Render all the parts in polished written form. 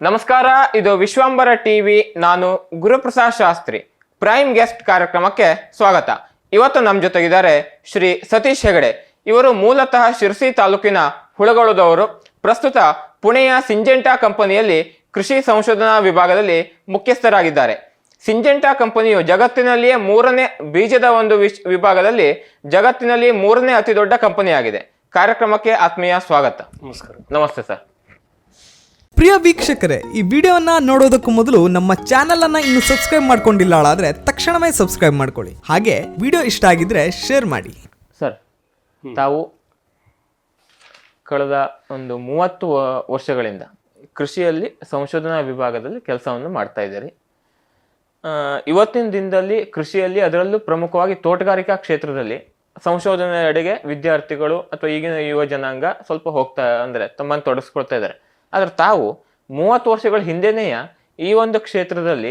ನಮಸ್ಕಾರ, ಇದು ವಿಶ್ವಂಬರ ಟಿವಿ. ನಾನು ಗುರುಪ್ರಸಾದ್ ಶಾಸ್ತ್ರಿ. ಪ್ರೈಮ್ ಗೆಸ್ಟ್ ಕಾರ್ಯಕ್ರಮಕ್ಕೆ ಸ್ವಾಗತ. ಇವತ್ತು ನಮ್ಮ ಜೊತೆಗಿದ್ದಾರೆ ಶ್ರೀ ಸತೀಶ್ ಹೆಗಡೆ. ಇವರು ಮೂಲತಃ ಶಿರಸಿ ತಾಲೂಕಿನ ಹುಳಗೊಳದವರು. ಪ್ರಸ್ತುತ ಪುಣೆಯ ಸಿಂಜೆಂಟಾ ಕಂಪನಿಯಲ್ಲಿ ಕೃಷಿ ಸಂಶೋಧನಾ ವಿಭಾಗದಲ್ಲಿ ಮುಖ್ಯಸ್ಥರಾಗಿದ್ದಾರೆ. ಸಿಂಜೆಂಟಾ ಕಂಪನಿಯು ಜಗತ್ತಿನಲ್ಲಿಯೇ ಮೂರನೇ ಬೀಜದ ಒಂದು ವಿಭಾಗದಲ್ಲಿ ಜಗತ್ತಿನಲ್ಲಿ ಮೂರನೇ ಅತಿ ದೊಡ್ಡ ಕಂಪನಿಯಾಗಿದೆ. ಕಾರ್ಯಕ್ರಮಕ್ಕೆ ಆತ್ಮೀಯ ಸ್ವಾಗತ. ನಮಸ್ಕಾರ. ನಮಸ್ತೆ ಸರ್. ಪ್ರಿಯ ವೀಕ್ಷಕರೇ, ಈ ವಿಡಿಯೋನ ನೋಡೋದಕ್ಕೂ ಮೊದಲು ನಮ್ಮ ಚಾನೆಲ್ ಅನ್ನ ಇನ್ನು ಸಬ್ಸ್ಕ್ರೈಬ್ ಮಾಡ್ಕೊಂಡಿಲ್ಲ ಆದ್ರೆ ತಕ್ಷಣವೇ ಸಬ್ಸ್ಕ್ರೈಬ್ ಮಾಡ್ಕೊಳ್ಳಿ. ಹಾಗೆ ವಿಡಿಯೋ ಇಷ್ಟ ಆಗಿದ್ರೆ ಶೇರ್ ಮಾಡಿ. ಸರ್, ತಾವು ಕಳೆದ ಒಂದು 30 ವರ್ಷಗಳಿಂದ ಕೃಷಿಯಲ್ಲಿ ಸಂಶೋಧನಾ ವಿಭಾಗದಲ್ಲಿ ಕೆಲಸವನ್ನು ಮಾಡ್ತಾ ಇದ್ದೀರಿ. ಇವತ್ತಿನ ದಿನದಲ್ಲಿ ಕೃಷಿಯಲ್ಲಿ, ಅದರಲ್ಲೂ ಪ್ರಮುಖವಾಗಿ ತೋಟಗಾರಿಕಾ ಕ್ಷೇತ್ರದಲ್ಲಿ ಸಂಶೋಧನೆಯೆಡೆಗೆ ವಿದ್ಯಾರ್ಥಿಗಳು ಅಥವಾ ಈಗಿನ ಯುವ ಜನಾಂಗ ಸ್ವಲ್ಪ ತಮ್ಮನ್ನು ತೊಡಗಿಸ್ಕೊಳ್ತಾ ಇದ್ದಾರೆ. ಆದ್ರೆ ತಾವು 30 ವರ್ಷಗಳ ಹಿಂದೆನೆಯ ಈ ಒಂದು ಕ್ಷೇತ್ರದಲ್ಲಿ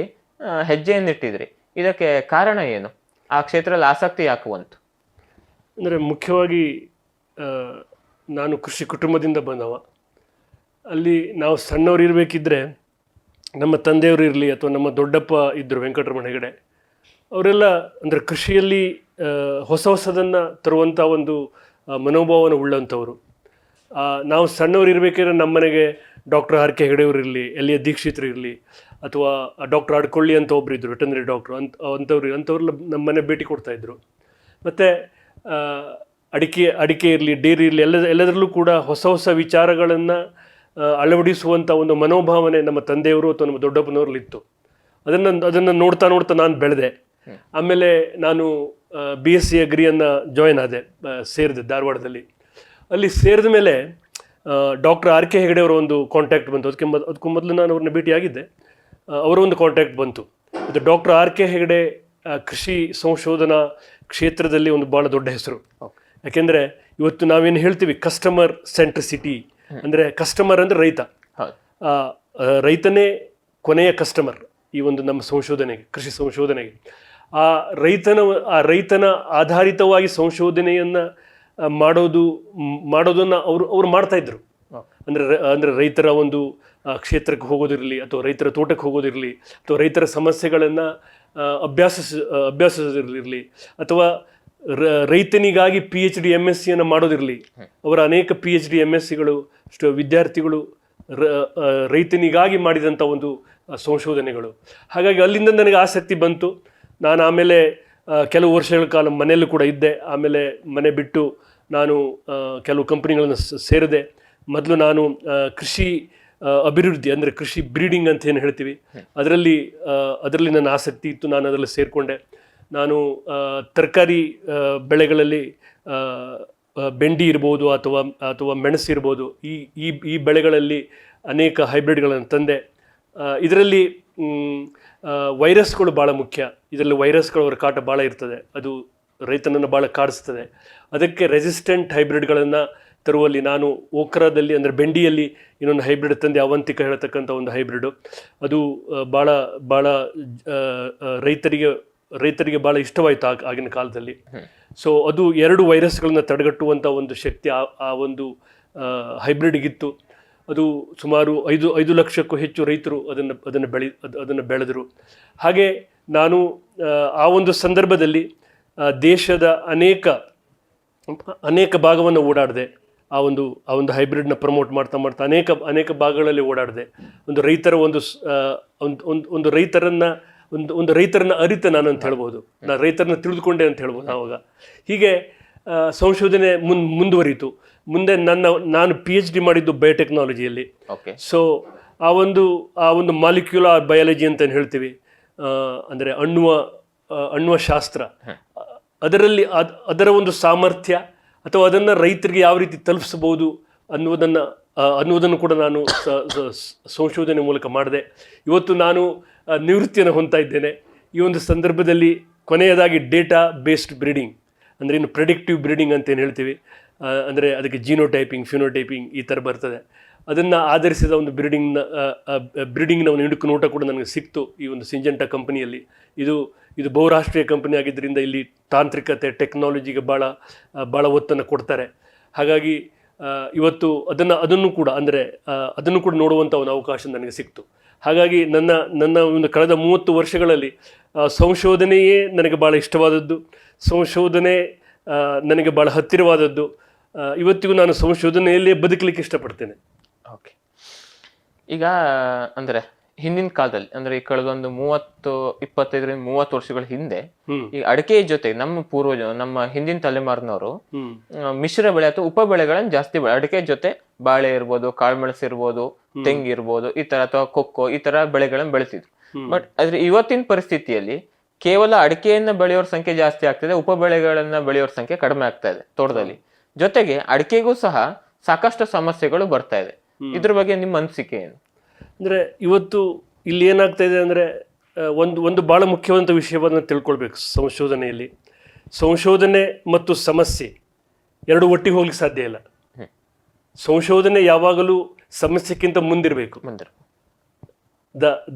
ಹೆಜ್ಜೆಯನ್ನಿಟ್ಟಿದ್ರಿ. ಇದಕ್ಕೆ ಕಾರಣ ಏನು? ಆ ಕ್ಷೇತ್ರದಲ್ಲಿ ಆಸಕ್ತಿ ಯಾಕೆ ಬಂತು? ಅಂದರೆ ಮುಖ್ಯವಾಗಿ ನಾನು ಕೃಷಿ ಕುಟುಂಬದಿಂದ ಬಂದವ. ಅಲ್ಲಿ ನಾವು ಸಣ್ಣವ್ರು ಇರಬೇಕಿದ್ರೆ ನಮ್ಮ ತಂದೆಯವರು ಇರಲಿ ಅಥವಾ ನಮ್ಮ ದೊಡ್ಡಪ್ಪ ಇದ್ದರು ವೆಂಕಟರಮಣ ಹೆಗಡೆ, ಅವರೆಲ್ಲ ಅಂದರೆ ಕೃಷಿಯಲ್ಲಿ ಹೊಸದನ್ನು ತರುವಂಥ ಒಂದು ಮನೋಭಾವನ ಉಳ್ಳಂಥವ್ರು. ನಾವು ಸಣ್ಣವ್ರು ಇರಬೇಕಿದ್ರೆ ನಮ್ಮ ಮನೆಗೆ ಡಾಕ್ಟರ್ ಆರ್ ಕೆ ಹೆಗಡೆಯವರು ಇರಲಿ, ಎಲ್ಲಿಯ ದೀಕ್ಷಿತರು ಇರಲಿ, ಅಥವಾ ಡಾಕ್ಟರ್ ಅಡ್ಕೊಳ್ಳಿ ಅಂತ ಒಬ್ಬರು ಇದ್ದರು, ವೆಟರ್ನರಿ ಡಾಕ್ಟ್ರು ಅಂಥವ್ರೆಲ್ಲ ನಮ್ಮ ಮನೆ ಭೇಟಿ ಕೊಡ್ತಾಯಿದ್ರು. ಮತ್ತು ಅಡಿಕೆ ಇರಲಿ, ಡೇರಿ ಇರಲಿ, ಎಲ್ಲದರಲ್ಲೂ ಕೂಡ ಹೊಸ ವಿಚಾರಗಳನ್ನು ಅಳವಡಿಸುವಂಥ ಒಂದು ಮನೋಭಾವನೆ ನಮ್ಮ ತಂದೆಯವರು ಅಥವಾ ನಮ್ಮ ದೊಡ್ಡಪ್ಪನವ್ರಲ್ಲಿತ್ತು. ಅದನ್ನು ನೋಡ್ತಾ ನಾನು ಬೆಳೆದೆ. ಆಮೇಲೆ ನಾನು BSc ಅಗ್ರಿಯನ್ನು ಜಾಯ್ನ್ ಆದೆ, ಸೇರಿದೆ ಧಾರವಾಡದಲ್ಲಿ. ಅಲ್ಲಿ ಸೇರಿದ ಮೇಲೆ ಡಾಕ್ಟರ್ ಆರ್ ಕೆ ಹೆಗಡೆ ಅವರ ಒಂದು ಕಾಂಟ್ಯಾಕ್ಟ್ ಬಂತು. ಅದಕ್ಕೂ ಮೊದಲು ನಾನು ಅವ್ರನ್ನ ಭೇಟಿಯಾಗಿದ್ದೆ. ಅವರ ಒಂದು ಕಾಂಟ್ಯಾಕ್ಟ್ ಬಂತು. ಮತ್ತು ಡಾಕ್ಟರ್ ಆರ್ ಕೆ ಹೆಗಡೆ ಕೃಷಿ ಸಂಶೋಧನಾ ಕ್ಷೇತ್ರದಲ್ಲಿ ಒಂದು ಭಾಳ ದೊಡ್ಡ ಹೆಸರು. ಯಾಕೆಂದರೆ ಇವತ್ತು ನಾವೇನು ಹೇಳ್ತೀವಿ ಕಸ್ಟಮರ್ ಸೆಂಟ್ರಿಸಿಟಿ, ಅಂದರೆ ಕಸ್ಟಮರ್ ಅಂದರೆ ರೈತ, ರೈತನೇ ಕೊನೆಯ ಕಸ್ಟಮರ್ ಈ ಒಂದು ನಮ್ಮ ಸಂಶೋಧನೆಗೆ, ಕೃಷಿ ಸಂಶೋಧನೆಗೆ. ಆ ರೈತನ ಆಧಾರಿತವಾಗಿ ಸಂಶೋಧನೆಯನ್ನು ಮಾಡೋದನ್ನು ಅವರು ಮಾಡ್ತಾಯಿದ್ರು. ಅಂದರೆ ರೈತರ ಒಂದು ಕ್ಷೇತ್ರಕ್ಕೆ ಹೋಗೋದಿರಲಿ, ಅಥವಾ ರೈತರ ತೋಟಕ್ಕೆ ಹೋಗೋದಿರಲಿ, ಅಥವಾ ರೈತರ ಸಮಸ್ಯೆಗಳನ್ನು ಅಭ್ಯಾಸಿಸೋದಿರಲಿ, ಅಥವಾ ರೈತನಿಗಾಗಿ PhD MSc ಮಾಡೋದಿರಲಿ. ಅವರ ಅನೇಕ PhD MScಗಳು ವಿದ್ಯಾರ್ಥಿಗಳು ರೈತನಿಗಾಗಿ ಮಾಡಿದಂಥ ಒಂದು ಸಂಶೋಧನೆಗಳು. ಹಾಗಾಗಿ ಅಲ್ಲಿಂದ ನನಗೆ ಆಸಕ್ತಿ ಬಂತು. ನಾನು ಆಮೇಲೆ ಕೆಲವು ವರ್ಷಗಳ ಕಾಲ ಮನೆಯಲ್ಲೂ ಕೂಡ ಇದ್ದೆ. ಆಮೇಲೆ ಮನೆ ಬಿಟ್ಟು ನಾನು ಕೆಲವು ಕಂಪ್ನಿಗಳನ್ನು ಸೇರಿದೆ. ಮೊದಲು ನಾನು ಕೃಷಿ ಅಭಿವೃದ್ಧಿ, ಅಂದರೆ ಕೃಷಿ ಬ್ರೀಡಿಂಗ್ ಅಂತ ಏನು ಹೇಳ್ತೀವಿ, ಅದರಲ್ಲಿ ನನ್ನ ಆಸಕ್ತಿ ಇತ್ತು. ನಾನು ಅದರಲ್ಲಿ ಸೇರಿಕೊಂಡೆ. ನಾನು ತರಕಾರಿ ಬೆಳೆಗಳಲ್ಲಿ ಬೆಂಡಿ ಇರ್ಬೋದು ಅಥವಾ ಮೆಣಸು ಇರ್ಬೋದು, ಈ ಬೆಳೆಗಳಲ್ಲಿ ಅನೇಕ ಹೈಬ್ರಿಡ್ಗಳನ್ನು ತಂದೆ. ಇದರಲ್ಲಿ ವೈರಸ್ಗಳು ಭಾಳ ಮುಖ್ಯ. ಇದರಲ್ಲಿ ವೈರಸ್ಗಳವರ ಕಾಟ ಭಾಳ ಇರ್ತದೆ, ಅದು ರೈತನನ್ನು ಭಾಳ ಕಾಡಿಸ್ತದೆ. ಅದಕ್ಕೆ ರೆಸಿಸ್ಟೆಂಟ್ ಹೈಬ್ರಿಡ್ಗಳನ್ನು ತರುವಲ್ಲಿ ನಾನು ಓಕ್ರಾದಲ್ಲಿ, ಅಂದರೆ ಬೆಂಡಿಯಲ್ಲಿ ಇನ್ನೊಂದು ಹೈಬ್ರಿಡ್ ತಂದೆ, ಅವಂತಿಕ ಹೇಳ್ತಕ್ಕಂಥ ಒಂದು ಹೈಬ್ರಿಡು. ಅದು ಭಾಳ ರೈತರಿಗೆ ಭಾಳ ಇಷ್ಟವಾಯಿತು ಆಗಿನ ಕಾಲದಲ್ಲಿ. ಸೊ ಅದು 2 ವೈರಸ್ಗಳನ್ನ ತಡೆಗಟ್ಟುವಂಥ ಒಂದು ಶಕ್ತಿ ಆ ಒಂದು ಹೈಬ್ರಿಡ್ಗಿತ್ತು. ಅದು ಸುಮಾರು 5 ಲಕ್ಷಕ್ಕೂ ಹೆಚ್ಚು ರೈತರು ಅದನ್ನು ಬೆಳೆದರು. ಹಾಗೆ ನಾನು ಆ ಒಂದು ಸಂದರ್ಭದಲ್ಲಿ ದೇಶದ ಅನೇಕ ಭಾಗವನ್ನು ಓಡಾಡಿದೆ. ಆ ಒಂದು ಹೈಬ್ರಿಡ್ನ ಪ್ರಮೋಟ್ ಮಾಡ್ತಾ ಅನೇಕ ಭಾಗಗಳಲ್ಲಿ ಓಡಾಡಿದೆ. ಒಂದು ರೈತರನ್ನ ಅರಿತ ನಾನು ಅಂತ ಹೇಳ್ಬೋದು, ನಾನು ರೈತರನ್ನ ತಿಳಿದುಕೊಂಡೆ ಅಂತ ಹೇಳ್ಬೋದು. ಆವಾಗ ಹೀಗೆ ಸಂಶೋಧನೆ ಮುಂದುವರಿಯಿತು. ಮುಂದೆ ನಾನು PhD ಮಾಡಿದ್ದು ಬಯೋಟೆಕ್ನಾಲಜಿಯಲ್ಲಿ. ಸೊ ಆ ಒಂದು ಮಾಲಿಕ್ಯುಲರ್ ಬಯಾಲಜಿ ಅಂತ ಹೇಳ್ತೀವಿ, ಅಂದರೆ ಅಣ್ಣುವ ಶಾಸ್ತ್ರ, ಅದರ ಒಂದು ಸಾಮರ್ಥ್ಯ ಅಥವಾ ಅದನ್ನು ರೈತರಿಗೆ ಯಾವ ರೀತಿ ತಲುಪಿಸಬಹುದು ಅನ್ನುವುದನ್ನು ಕೂಡ ನಾನು ಸಂಶೋಧನೆ ಮೂಲಕ ಮಾಡಿದೆ. ಇವತ್ತು ನಾನು ನಿವೃತ್ತಿಯನ್ನು ಹೊಂದ್ತಾ ಇದ್ದೇನೆ. ಈ ಒಂದು ಸಂದರ್ಭದಲ್ಲಿ ಕೊನೆಯದಾಗಿ ಡೇಟಾ ಬೇಸ್ಡ್ ಬ್ರೀಡಿಂಗ್, ಅಂದರೆ ಇನ್ನು ಪ್ರೆಡಿಕ್ಟಿವ್ ಬ್ರೀಡಿಂಗ್ ಅಂತ ಏನು ಹೇಳ್ತೀವಿ, ಅಂದರೆ ಅದಕ್ಕೆ ಜೀನೋಟೈಪಿಂಗ್, ಫಿನೋಟೈಪಿಂಗ್ ಈ ಥರ ಬರ್ತದೆ. ಅದನ್ನು ಆಧರಿಸಿದ ಒಂದು ಬ್ರೀಡಿಂಗ್ನ ಒಂದು ಇಣುಕು ನೋಟ ಕೂಡ ನನಗೆ ಸಿಕ್ತು ಈ ಒಂದು ಸಿಂಜೆಂಟಾ ಕಂಪನಿಯಲ್ಲಿ. ಇದು ಬಹುರಾಷ್ಟ್ರೀಯ ಕಂಪನಿ ಆಗಿದ್ದರಿಂದ ಇಲ್ಲಿ ತಾಂತ್ರಿಕತೆ, ಟೆಕ್ನಾಲಜಿಗೆ ಭಾಳ ಒತ್ತನ್ನು ಕೊಡ್ತಾರೆ. ಹಾಗಾಗಿ ಇವತ್ತು ಅದನ್ನು ಕೂಡ ಅಂದರೆ ಅದನ್ನು ಕೂಡ ನೋಡುವಂಥ ಒಂದು ಅವಕಾಶ ನನಗೆ ಸಿಕ್ತು. ಹಾಗಾಗಿ ನನ್ನ ಒಂದು ಕಳೆದ 30 ವರ್ಷಗಳಲ್ಲಿ ಸಂಶೋಧನೆಯೇ ನನಗೆ ಭಾಳ ಇಷ್ಟವಾದದ್ದು, ಸಂಶೋಧನೆ ನನಗೆ ಭಾಳ ಹತ್ತಿರವಾದದ್ದು. ಇವತ್ತಿಗೂ ನಾನು ಸಂಶೋಧನೆಯಲ್ಲೇ ಬದುಕಲಿಕ್ಕೆ ಇಷ್ಟಪಡ್ತೇನೆ. ಓಕೆ, ಈಗ ಅಂದ್ರೆ ಹಿಂದಿನ ಕಾಲದಲ್ಲಿ ಅಂದ್ರೆ ಈ ಕಳೆದೊಂದು 25-30 ವರ್ಷಗಳ ಹಿಂದೆ ಈ ಅಡಿಕೆ ಜೊತೆಗೆ ನಮ್ಮ ಪೂರ್ವಜ ನಮ್ಮ ಹಿಂದಿನ ತಲೆಮಾರಿನವರು ಮಿಶ್ರ ಬೆಳೆ ಅಥವಾ ಉಪ ಬೆಳೆಗಳನ್ನ ಜಾಸ್ತಿ ಅಡಿಕೆ ಜೊತೆ ಬಾಳೆ ಇರ್ಬೋದು, ಕಾಳುಮೆಣಸು ಇರ್ಬೋದು, ತೆಂಗು ಇರ್ಬೋದು, ಈ ತರ ಅಥವಾ ಕೊಕ್ಕೋ ಈ ತರ ಬೆಳೆಗಳನ್ನ ಬೆಳೆತಿದ್ರು. ಬಟ್ ಆದ್ರೆ ಇವತ್ತಿನ ಪರಿಸ್ಥಿತಿಯಲ್ಲಿ ಕೇವಲ ಅಡಿಕೆಯನ್ನ ಬೆಳೆಯೋರ ಸಂಖ್ಯೆ ಜಾಸ್ತಿ ಆಗ್ತಿದೆ, ಉಪ ಬೆಳೆಗಳನ್ನ ಬೆಳೆಯೋರ ಸಂಖ್ಯೆ ಕಡಿಮೆ ಆಗ್ತಾ ಇದೆ ತೋಟದಲ್ಲಿ. ಜೊತೆಗೆ ಅಡಿಕೆಗೂ ಸಹ ಸಾಕಷ್ಟು ಸಮಸ್ಯೆಗಳು ಬರ್ತಾ ಇದೆ. ಇದ್ರ ಬಗ್ಗೆ ನಿಮ್ಮ ಅನಿಸಿಕೆ ಏನು? ಅಂದರೆ ಇವತ್ತು ಇಲ್ಲಿ ಏನಾಗ್ತಾ ಇದೆ ಅಂದರೆ ಒಂದು ಭಾಳ ಮುಖ್ಯವಾದಂಥ ವಿಷಯವನ್ನು ತಿಳ್ಕೊಳ್ಬೇಕು. ಸಂಶೋಧನೆಯಲ್ಲಿ ಸಂಶೋಧನೆ ಮತ್ತು ಸಮಸ್ಯೆ ಎರಡು ಒಟ್ಟಿಗೆ ಹೋಗ್ಲಿಕ್ಕೆ ಸಾಧ್ಯ ಇಲ್ಲ. ಸಂಶೋಧನೆ ಯಾವಾಗಲೂ ಸಮಸ್ಯೆಕ್ಕಿಂತ ಮುಂದಿರಬೇಕು.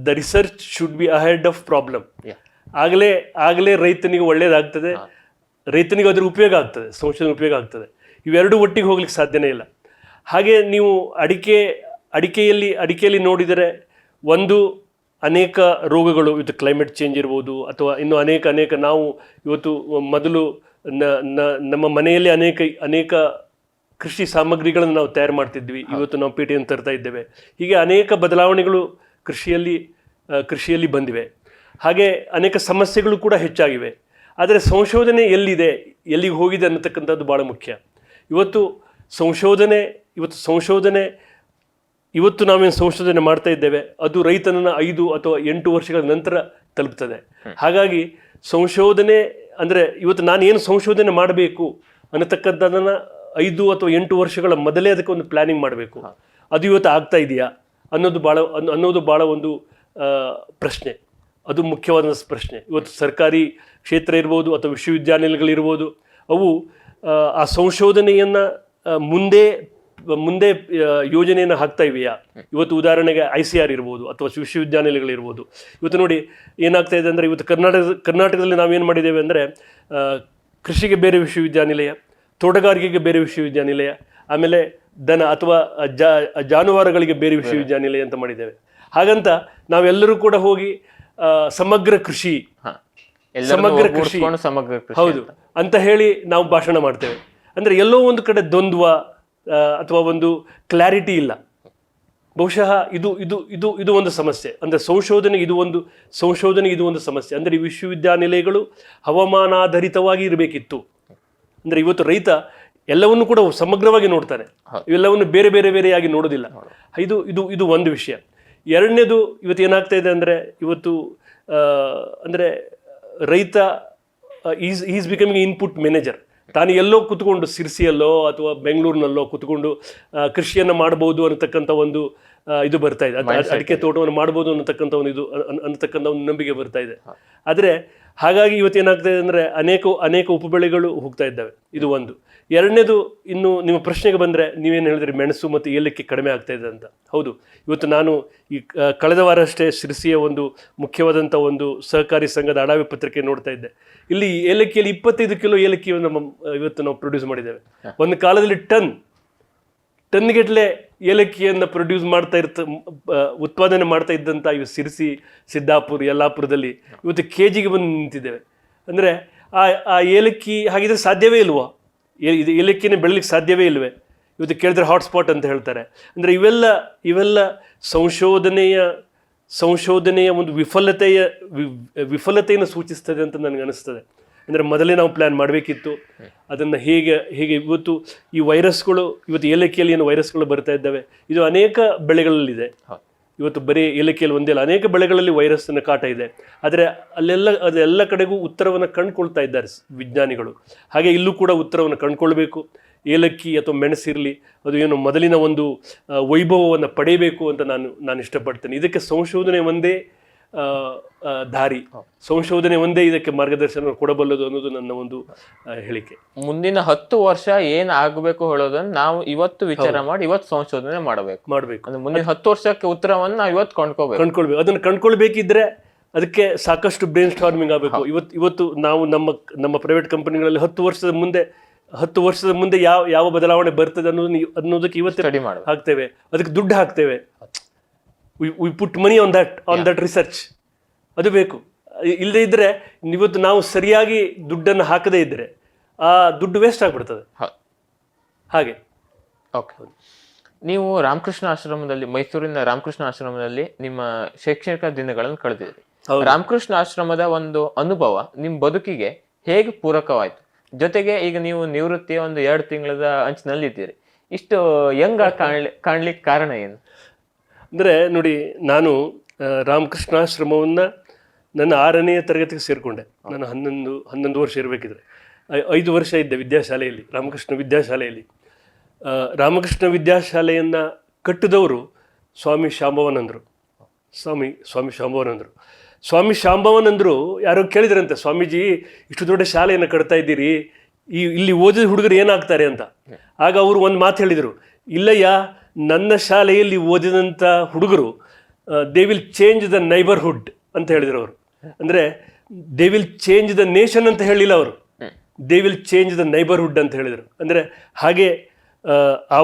The research should be ahead of problem. ಆಗಲೇ ರೈತನಿಗೆ ಒಳ್ಳೇದಾಗ್ತದೆ, ರೈತನಿಗೆ ಅದ್ರ ಉಪಯೋಗ ಆಗ್ತದೆ, ಸಂಶೋಧನೆ ಉಪಯೋಗ ಆಗ್ತದೆ. ಇವೆರಡು ಒಟ್ಟಿಗೆ ಹೋಗ್ಲಿಕ್ಕೆ ಸಾಧ್ಯನೇ ಇಲ್ಲ. ಹಾಗೆ ನೀವು ಅಡಿಕೆಯಲ್ಲಿ ನೋಡಿದರೆ ಒಂದು ಅನೇಕ ರೋಗಗಳು, ಇವತ್ತು ಕ್ಲೈಮೇಟ್ ಚೇಂಜ್ ಇರ್ಬೋದು ಅಥವಾ ಇನ್ನು ಅನೇಕ ನಾವು ಇವತ್ತು ಮೊದಲು ನಮ್ಮ ಮನೆಯಲ್ಲಿ ಅನೇಕ ಕೃಷಿ ಸಾಮಗ್ರಿಗಳನ್ನು ನಾವು ತಯಾರು ಮಾಡ್ತಿದ್ವಿ, ಇವತ್ತು ನಾವು ಪೇಟೆಯನ್ನು ತರ್ತಾ ಇದ್ದೇವೆ. ಹೀಗೆ ಅನೇಕ ಬದಲಾವಣೆಗಳು ಕೃಷಿಯಲ್ಲಿ ಬಂದಿವೆ. ಹಾಗೆ ಅನೇಕ ಸಮಸ್ಯೆಗಳು ಕೂಡ ಹೆಚ್ಚಾಗಿವೆ. ಆದರೆ ಸಂಶೋಧನೆ ಎಲ್ಲಿಗೆ ಹೋಗಿದೆ ಅನ್ನತಕ್ಕಂಥದ್ದು ಭಾಳ ಮುಖ್ಯ. ಇವತ್ತು ನಾವೇನು ಸಂಶೋಧನೆ ಮಾಡ್ತಾ ಇದ್ದೇವೆ ಅದು ರೈತನನ್ನು 5 ಅಥವಾ 8 ವರ್ಷಗಳ ನಂತರ ತಲುಪ್ತದೆ. ಹಾಗಾಗಿ ಸಂಶೋಧನೆ ಅಂದರೆ ಇವತ್ತು ನಾನೇನು ಸಂಶೋಧನೆ ಮಾಡಬೇಕು ಅನ್ನತಕ್ಕಂಥದ್ದನ್ನು 5 ಅಥವಾ 8 ವರ್ಷಗಳ ಮೊದಲೇ ಅದಕ್ಕೆ ಒಂದು ಪ್ಲಾನಿಂಗ್ ಮಾಡಬೇಕು. ಅದು ಇವತ್ತು ಆಗ್ತಾ ಇದೆಯಾ ಅನ್ನೋದು ಭಾಳ ಒಂದು ಪ್ರಶ್ನೆ. ಅದು ಮುಖ್ಯವಾದ ಪ್ರಶ್ನೆ. ಇವತ್ತು ಸರ್ಕಾರಿ ಕ್ಷೇತ್ರ ಇರ್ಬೋದು ಅಥವಾ ವಿಶ್ವವಿದ್ಯಾನಿಲಯಗಳಿರ್ಬೋದು, ಅವು ಆ ಸಂಶೋಧನೆಯನ್ನು ಮುಂದೆ ಯೋಜನೆಯನ್ನು ಹಾಕ್ತಾ ಇವೆಯಾ? ಇವತ್ತು ಉದಾಹರಣೆಗೆ ICR ಇರ್ಬೋದು ಅಥವಾ ವಿಶ್ವವಿದ್ಯಾನಿಲಯಗಳಿರ್ಬೋದು. ಇವತ್ತು ನೋಡಿ ಏನಾಗ್ತಾ ಇದೆ ಅಂದರೆ ಇವತ್ತು ಕರ್ನಾಟಕದಲ್ಲಿ ನಾವೇನು ಮಾಡಿದ್ದೇವೆ ಅಂದರೆ ಕೃಷಿಗೆ ಬೇರೆ ವಿಶ್ವವಿದ್ಯಾನಿಲಯ, ತೋಟಗಾರಿಕೆಗೆ ಬೇರೆ ವಿಶ್ವವಿದ್ಯಾನಿಲಯ, ಆಮೇಲೆ ದನ ಅಥವಾ ಜಾನುವಾರುಗಳಿಗೆ ಬೇರೆ ವಿಶ್ವವಿದ್ಯಾನಿಲಯ ಅಂತ ಮಾಡಿದ್ದೇವೆ. ಹಾಗಂತ ನಾವೆಲ್ಲರೂ ಕೂಡ ಹೋಗಿ ಸಮಗ್ರ ಕೃಷಿ ಹೌದು ಅಂತ ಹೇಳಿ ನಾವು ಭಾಷಣ ಮಾಡ್ತೇವೆ. ಅಂದರೆ ಎಲ್ಲೋ ಒಂದು ಕಡೆ ದ್ವಂದ್ವ ಅಥವಾ ಒಂದು ಕ್ಲಾರಿಟಿ ಇಲ್ಲ. ಬಹುಶಃ ಇದು ಒಂದು ಸಮಸ್ಯೆ. ಅಂದರೆ ಸಂಶೋಧನೆ ಇದು ಒಂದು ಸಮಸ್ಯೆ. ಅಂದರೆ ಈ ವಿಶ್ವವಿದ್ಯಾನಿಲಯಗಳು ಹವಾಮಾನಾಧಾರಿತವಾಗಿ ಇರಬೇಕಿತ್ತು. ಅಂದರೆ ಇವತ್ತು ರೈತ ಎಲ್ಲವನ್ನು ಕೂಡ ಸಮಗ್ರವಾಗಿ ನೋಡ್ತಾನೆ, ಇವೆಲ್ಲವನ್ನು ಬೇರೆಯಾಗಿ ನೋಡೋದಿಲ್ಲ. ಇದು ಒಂದು ವಿಷಯ. ಎರಡನೇದು, ಇವತ್ತು ಏನಾಗ್ತಾ ಇದೆ ಅಂದರೆ ಇವತ್ತು ಅಂದರೆ ರೈತ ಈಸ್ ಬಿಕಮಿಂಗ್ ಇನ್ಪುಟ್ ಮ್ಯಾನೇಜರ್. ತಾನು ಎಲ್ಲೋ ಕುತ್ಕೊಂಡು ಸಿರ್ಸಿಯಲ್ಲೋ ಅಥವಾ ಬೆಂಗಳೂರಿನಲ್ಲೋ ಕುತ್ಕೊಂಡು ಕೃಷಿಯನ್ನು ಮಾಡ್ಬೋದು ಅನ್ನತಕ್ಕಂಥ ಒಂದು ಇದು ಬರ್ತಾ ಇದೆ. ಅಡಿಕೆ ತೋಟವನ್ನು ಮಾಡ್ಬೋದು ಅನ್ನತಕ್ಕಂಥ ಒಂದು ನಂಬಿಕೆ ಬರ್ತಾ ಇದೆ. ಆದರೆ ಹಾಗಾಗಿ ಇವತ್ತೇನಾಗ್ತಾ ಇದೆ ಅಂದರೆ ಅನೇಕ ಉಪಬೆಳೆಗಳು ಹೋಗ್ತಾ ಇದ್ದಾವೆ. ಇದು ಒಂದು. ಎರಡನೇದು, ಇನ್ನು ನಿಮ್ಮ ಪ್ರಶ್ನೆಗೆ ಬಂದರೆ ನೀವೇನು ಹೇಳಿದ್ರಿ ಮೆಣಸು ಮತ್ತು ಏಲಕ್ಕಿ ಕಡಿಮೆ ಆಗ್ತಾ ಇದೆ ಅಂತ. ಹೌದು, ಇವತ್ತು ನಾನು ಈ ಕಳೆದ ವಾರ ಅಷ್ಟೇ ಶಿರಸಿಯ ಒಂದು ಮುಖ್ಯವಾದಂಥ ಒಂದು ಸಹಕಾರಿ ಸಂಘದ ಅಡಾವೆ ಪತ್ರಿಕೆ ನೋಡ್ತಾ ಇದ್ದೆ. ಇಲ್ಲಿ ಏಲಕ್ಕಿಯಲ್ಲಿ 25 ಕಿಲೋ ಏಲಕ್ಕಿಯನ್ನು ಇವತ್ತು ನಾವು ಪ್ರೊಡ್ಯೂಸ್ ಮಾಡಿದ್ದೇವೆ. ಒಂದು ಕಾಲದಲ್ಲಿ ಟನ್ಗಟ್ಟಲೆ ಏಲಕ್ಕಿಯನ್ನು ಪ್ರೊಡ್ಯೂಸ್ ಉತ್ಪಾದನೆ ಮಾಡ್ತಾ ಇದ್ದಂಥ ಇವು ಶಿರಸಿ, ಸಿದ್ದಾಪುರ, ಯಲ್ಲಾಪುರದಲ್ಲಿ ಇವತ್ತು KGಗೆ ಬಂದು ನಿಂತಿದ್ದೇವೆ. ಅಂದರೆ ಆ ಏಲಕ್ಕಿ ಹಾಗಿದ್ರೆ ಸಾಧ್ಯವೇ ಇಲ್ವಾ? ಏಲಕ್ಕಿನೇ ಬೆಳಲಿಕ್ಕೆ ಸಾಧ್ಯವೇ ಇಲ್ವೇ? ಇವತ್ತು ಕೇಳಿದ್ರೆ ಹಾಟ್ಸ್ಪಾಟ್ ಅಂತ ಹೇಳ್ತಾರೆ. ಅಂದರೆ ಇವೆಲ್ಲ ಸಂಶೋಧನೆಯ ಒಂದು ವಿಫಲತೆಯನ್ನು ಸೂಚಿಸ್ತದೆ ಅಂತ ನನಗೆ ಅನಿಸ್ತದೆ. ಅಂದರೆ ಮೊದಲೇ ನಾವು ಪ್ಲ್ಯಾನ್ ಮಾಡಬೇಕಿತ್ತು ಅದನ್ನು. ಹೇಗೆ ಇವತ್ತು ಈ ವೈರಸ್ಗಳು, ಇವತ್ತು ಏಲಕ್ಕಿಯಲ್ಲಿ ಏನು ವೈರಸ್ಗಳು ಬರ್ತಾ ಇದ್ದಾವೆ, ಇದು ಅನೇಕ ಬೆಳೆಗಳಲ್ಲಿದೆ. ಇವತ್ತು ಬರೀ ಏಲಕ್ಕಿಯಲ್ಲಿ ಒಂದೇ ಅಲ್ಲ, ಅನೇಕ ಬೆಳೆಗಳಲ್ಲಿ ವೈರಸ್ಸಿನ ಕಾಟ ಇದೆ. ಆದರೆ ಅದೆಲ್ಲ ಕಡೆಗೂ ಉತ್ತರವನ್ನು ಕಂಡುಕೊಳ್ತಾ ಇದ್ದಾರೆ ವಿಜ್ಞಾನಿಗಳು. ಹಾಗೆ ಇಲ್ಲೂ ಕೂಡ ಉತ್ತರವನ್ನು ಕಂಡುಕೊಳ್ಬೇಕು. ಏಲಕ್ಕಿ ಅಥವಾ ಮೆಣಸಿರಲಿ, ಅದು ಏನು ಮೊದಲಿನ ಒಂದು ವೈಭವವನ್ನು ಪಡೆಯಬೇಕು ಅಂತ ನಾನು ಇಷ್ಟಪಡ್ತೇನೆ. ಇದಕ್ಕೆ ಸಂಶೋಧನೆ ಒಂದೇ ದಾರಿ, ಸಂಶೋಧನೆ ಒಂದೇ ಇದಕ್ಕೆ ಮಾರ್ಗದರ್ಶನ ಕೊಡಬಲ್ಲದು ಅನ್ನೋದು ನನ್ನ ಒಂದು ಹೇಳಿಕೆ. ಮುಂದಿನ 10 ವರ್ಷ ಏನ್ ಆಗಬೇಕು ಹೇಳೋದನ್ನ ನಾವು ಇವತ್ತು ವಿಚಾರ ಮಾಡಿ ಇವತ್ತು ಸಂಶೋಧನೆ ಮಾಡಬೇಕು. ಅಂದ್ರೆ ಮುಂದಿನ 10 ವರ್ಷಕ್ಕೆ ಉತ್ತರವನ್ನು ನಾವು ಇವತ್ತು ಕಂಡ್ಕೊಳ್ಬೇಕು. ಅದನ್ನು ಕಂಡ್ಕೊಳ್ಬೇಕಿದ್ರೆ ಅದಕ್ಕೆ ಸಾಕಷ್ಟು ಬ್ರೈನ್ ಸ್ಟಾರ್ಮಿಂಗ್ ಆಗಬೇಕು. ಇವತ್ತು ನಾವು ನಮ್ಮ ಪ್ರೈವೇಟ್ ಕಂಪನಿಗಳಲ್ಲಿ 10 ವರ್ಷದ ಮುಂದೆ 10 ವರ್ಷದ ಮುಂದೆ ಯಾವ ಬದಲಾವಣೆ ಬರ್ತದೆ ಅನ್ನೋದಕ್ಕೆ ಇವತ್ತೇ ಸ್ಟಡಿ ಮಾಡಿ ಹಾಕ್ತೇವೆ, ಅದಕ್ಕೆ ದುಡ್ಡು ಹಾಕ್ತೇವೆ. We put money on that research. ಅದು ಬೇಕು. ಇಲ್ಲದೆ ಇದ್ರೆ ಇವತ್ತು ನಾವು ಸರಿಯಾಗಿ ದುಡ್ಡನ್ನು ಹಾಕದೇ ಇದ್ರೆ ಆ ದುಡ್ಡು ವೇಸ್ಟ್ ಆಗ್ಬಿಡ್ತದೆ. ಹಾಗೆ. ಓಕೆ, ನೀವು ರಾಮಕೃಷ್ಣ ಆಶ್ರಮದಲ್ಲಿ, ಮೈಸೂರಿನ ರಾಮಕೃಷ್ಣ ಆಶ್ರಮದಲ್ಲಿ ನಿಮ್ಮ ಶೈಕ್ಷಣಿಕ ದಿನಗಳನ್ನು ಕಳೆದಿದ್ರಿ. ರಾಮಕೃಷ್ಣ ಆಶ್ರಮದ ಒಂದು ಅನುಭವ ನಿಮ್ಮ ಬದುಕಿಗೆ ಹೇಗೆ ಪೂರಕವಾಯಿತು? ಜೊತೆಗೆ ಈಗ ನೀವು ನಿವೃತ್ತಿಯ ಒಂದು 2 ತಿಂಗಳ ಅಂಚಿನಲ್ಲಿ ಇದ್ದೀರಿ. ಇಷ್ಟು ಯಂಗ್ ಕಾಣ್ಲಿಕ್ಕೆ ಕಾರಣ ಏನು? ಅಂದರೆ ನೋಡಿ, ನಾನು ರಾಮಕೃಷ್ಣಾಶ್ರಮವನ್ನು ನನ್ನ 6ನೇ ತರಗತಿಗೆ ಸೇರಿಕೊಂಡೆ. ನಾನು 11 ವರ್ಷ ಇರಬೇಕಿದ್ರೆ 5 ವರ್ಷ ಇದ್ದೆ ವಿದ್ಯಾಶಾಲೆಯಲ್ಲಿ, ರಾಮಕೃಷ್ಣ ವಿದ್ಯಾಶಾಲೆಯಲ್ಲಿ. ರಾಮಕೃಷ್ಣ ವಿದ್ಯಾಶಾಲೆಯನ್ನು ಕಟ್ಟಿದವರು ಸ್ವಾಮಿ ಶಾಂಭವನಂದರು. ಸ್ವಾಮಿ ಶಾಂಭವನಂದರು. ಸ್ವಾಮಿ ಶಾಂಭವನಂದರು ಯಾರೋ ಕೇಳಿದ್ರಂತೆ, ಸ್ವಾಮೀಜಿ ಇಷ್ಟು ದೊಡ್ಡ ಶಾಲೆಯನ್ನು ಕಟ್ತಾ ಇದ್ದೀರಿ, ಇಲ್ಲಿ ಓದಿದ ಹುಡುಗರು ಏನಾಗ್ತಾರೆ ಅಂತ. ಆಗ ಅವರು ಒಂದು ಮಾತು ಹೇಳಿದರು, ಇಲ್ಲಯ್ಯ, ನನ್ನ ಶಾಲೆಯಲ್ಲಿ ಓದಿದಂಥ ಹುಡುಗರು they will change the neighbourhood ಅಂತ ಹೇಳಿದರು ಅವರು. ಅಂದರೆ they will change the nation ಅಂತ ಹೇಳಿಲ್ಲ ಅವರು, they will change the neighbourhood ಅಂತ ಹೇಳಿದರು. ಅಂದರೆ ಹಾಗೆ ಆ